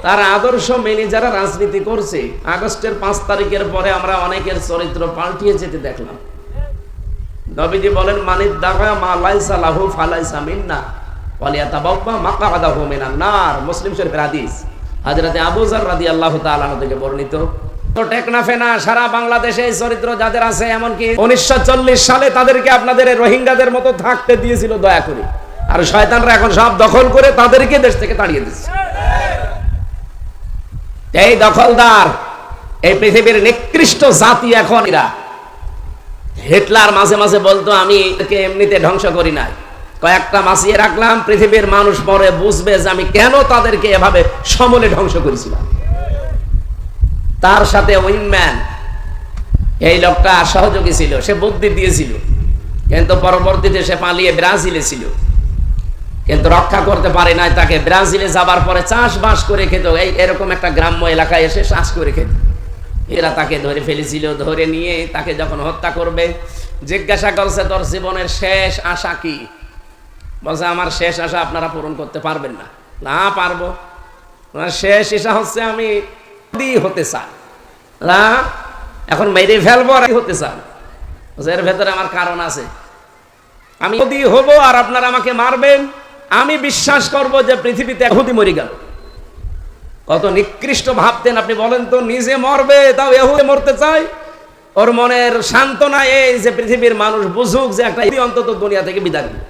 তার আদর্শ মেনে যারা রাজনীতি করছে, আগস্টের 5 তারিখের পরে আমরা অনেকের চরিত্র পাল্টিয়ে যেতে দেখলাম। নবীজি বলেন, মানিদ দাগা মা লাইসা লাহু ফালাইসা মিন্না ওয়ালিয়াতাবাওয়া মাকআদাহু মিনান নার। মুসলিম শরীফের হাদিস, হযরতে আবু যর রাদিয়াল্লাহু তাআলা আনহু থেকে বর্ণিত। তো টেকনা ফেনা সারা বাংলাদেশে এই চরিত্র যাদের আছে, এমনকি 1940 সালে তাদেরকে আপনাদের রোহিঙ্গাদের মতো থাকতে দিয়েছিল দয়া করে, আর শয়তানরা এখন সব দখল করে তাদেরকে দেশ থেকে তাড়িয়ে দিচ্ছে। এই দখলদার, এই পৃথিবীর নিকৃষ্ট জাতি এখন এরা। হিটলার মাঝে মাঝে বলতো আমি একে এমনিতে ধ্বংস করি নাই, কয়েকটা মাছিয়ে রাখলাম, পৃথিবীর মানুষ পরে বুঝবে যে আমি কেন তাদেরকে এভাবে সমূলে ধ্বংস করেছিলাম। তার সাথে উইনম্যান এই লোকটা সহযোগী ছিল, সে বুদ্ধি দিয়েছিল, কিন্তু পরবর্তীতে সে পালিয়ে ব্রাজিলে ছিল, কিন্তু রক্ষা করতে পারে নাই। তাকে ব্রাজিলে যাবার পরে চাষবাস করে খেত, এই এরকম একটা গ্রাম্য এলাকায় এসে চাষ করে খেত। এরা তাকে ধরে ফেলেছিল, ধরে নিয়ে তাকে যখন হত্যা করবে জিজ্ঞাসা করছে তোর জীবনের শেষ আশা কি? বলছে আমার শেষ আশা আপনারা পূরণ করতে পারবেন না। না পারবো, শেষ আশা হচ্ছে আমি হতে চাই না, এখন মেরে ফেলবো আর হতে চান। এর ভেতরে আমার কারণ আছে, আমি যদি হব আর আপনারা আমাকে মারবেন, আমি বিশ্বাস করব যে পৃথিবীতে ইহুদি মরে গেল। কত নিকৃষ্ট ভাবতেন আপনি বলেন তো, নিজে মরবে তাও ইহুদি মরতে চায়। ওর মনের সান্ত্বনা এই যে পৃথিবীর মানুষ বুঝুক যে একটা ইহুদি অন্তত দুনিয়া থেকে বিদায় দিল।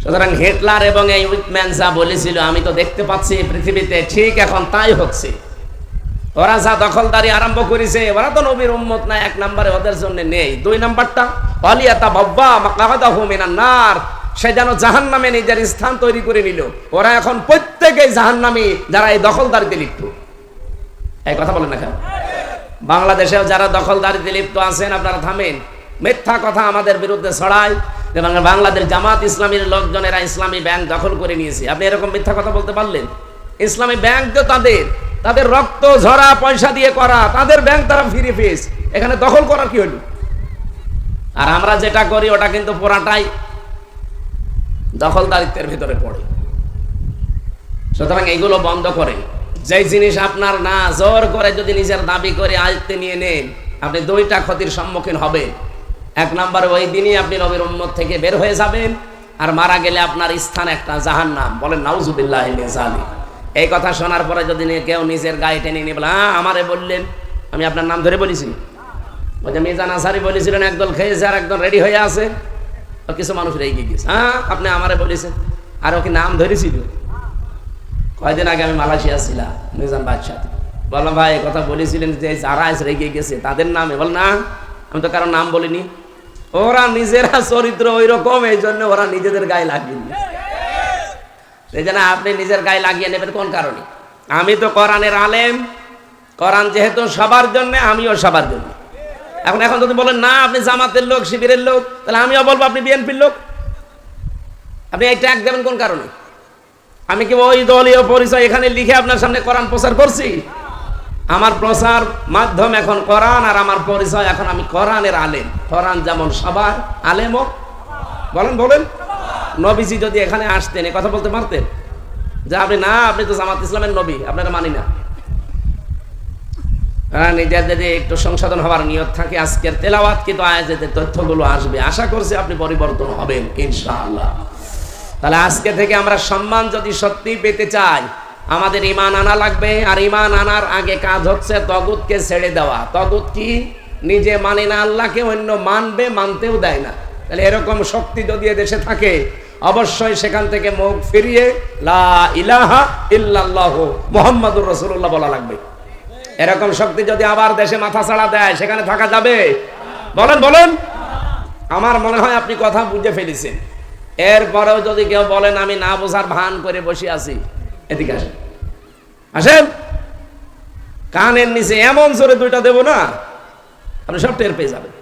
সুতরাং হিটলার এবং এই উইটম্যান যা বলেছিল আমি তো দেখতে পাচ্ছি পৃথিবীতে ঠিক এখন তাই হচ্ছে। ওরা যা দখলদারি আরম্ভ করেছে, ওরা তো নবীর উম্মত না, এক নম্বরে ওদের জন্য নেই। দুই নম্বরটা ওয়ালিয়াতা বাব্বা মাকাদাহু মিনান নার, সে যেন জাহান্নামে নিজের স্থান তৈরি করে নিল। ওরা এখন প্রত্যেকেই জাহান্নামী যারা এই দখলদারিতে লিপ্ত। এই কথা বলেন না কেন? বাংলাদেশেও যারা দখলদারিতে লিপ্ত আছেন আপনারা থামেন। মিথ্যা কথা আমাদের বিরুদ্ধে ছড়ায় এবং বাংলাদেশ জামাত ইসলামীর লোকজনেরা ইসলামী ব্যাংক দখল করে নিয়েছে। আপনি এরকম মিথ্যা কথা বলতে পারলেন? ইসলামী ব্যাংক তো তাদের রক্ত ঝরা পয়সা দিয়ে করা, তাদের ব্যাংক তারা ফিরে পেয়েছে, এখানে দখল করার কি হলো? আর আমরা যেটা করি ওটা কিন্তু পুরাটাই দখলদারিত্বের ভিতরে পড়ে। সুতরাং এগুলো বন্ধ করে, যেই জিনিস আপনার না, জোর করে যদি নিজের দাবি করে আয়ত্তে নিয়ে নেন, আপনি দুইটা ক্ষতির সম্মুখীন হবেন। এক নম্বরে ওই দিনই আপনি নবীর উম্মত থেকে বের হয়ে যাবেন, আর মারা গেলে আপনার স্থান একটা জাহান্নাম। বলেন নাউজুবিল্লাহি মিন যালিক। এই কথা শোনার পরে যদি কেউ নিজের গায়ে টেনে নিয়ে বলে আমারে বললেন, আমি আপনার নাম ধরে বলেছি? ওই যে মিজান আনসারী বলেছিলেন একদল খেয়েছে আর একদল রেডি হয়ে আছে, কিছু মানুষ রেগে গেছে, আপনি আমারে বলেছেন। আর ওকে নাম ধরেছিল। কয়দিন আগে আমি মালয়েশিয়া ছিলাম, মিজান বাদশাহ বললাম ভাই কথা বলেছিলেন যে যারা রেগে গেছে তাদের নামে? বল না, আমি তো কারো নাম বলিনি। ওরা নিজেরা চরিত্র ওই রকম, এই জন্য ওরা নিজেদের গায়ে লাগিয়ে নিয়েছে। এই জন্য আপনি নিজের গায়ে লাগিয়ে নেবেন কোন কারণে? আমি তো কোরআনের আলেম, কোরআন যেহেতু সবার জন্য, আমিও সবার জন্য। এখন যদি বলেন না আপনি জামাতের লোক, শিবিরের লোক, তাহলে আমিও বলবো আপনি বিএনপির লোক। আপনি এই ট্যাগ দেবেন কোন কারণে? আমি কি ওই দলীয় পরিচয় এখানে লিখে আপনার সামনে কোরআন প্রচার করছি? আমার প্রচার মাধ্যম এখন কোরআন, আর আমার পরিচয় এখন আমি কোরআনের আলেম। কোরআন যেমন সবার, আলেমও বলেন। নবীজি যদি এখানে আসতেন এই কথা বলতে পারতেন যে আপনি না, আপনি তো জামাত ইসলামের নবী, আপনারা মানি না। নিজের যদি একটু সংশোধন হওয়ার নিয়ত থাকে, আজকের তেলাওয়াত কিন্তু আয়াতের তথ্যগুলো আসবে, আশা করছি আপনি পরিবর্তন হবেন ইনশাআল্লাহ। তাহলে আজকে থেকে আমরা সম্মান যদি সত্যি পেতে চাই, আমাদের ঈমান আনা লাগবে। আর ঈমান আনার আগে কাজ হচ্ছে তাগুতকে ছেড়ে দেওয়া। তাগুত কি? নিজে মানে না আল্লাহকে, অন্য মানবে, মানতেও দেয় না। তাহলে এরকম শক্তি যদি দেশে থাকে, অবশ্যই সেখান থেকে মুখ ফিরিয়ে লা ইলাহা ইল্লাল্লাহু মুহাম্মাদুর রাসূলুল্লাহ বলা লাগবে। এরকম শক্তি যদি আবার দেশে মাথা ছাড়া দেয়, সেখানে থাকা যাবে? বলেন। আমার মনে হয় আপনি কথা বুঝে ফেলেছেন। এরপরেও যদি কেউ বলেন আমি না বোঝার ভান করে বসে আছি, এদিকে আসেন, কানের নিচে এমন জোরে দুইটা দেব না, আপনি সব টের পেয়ে যাবেন।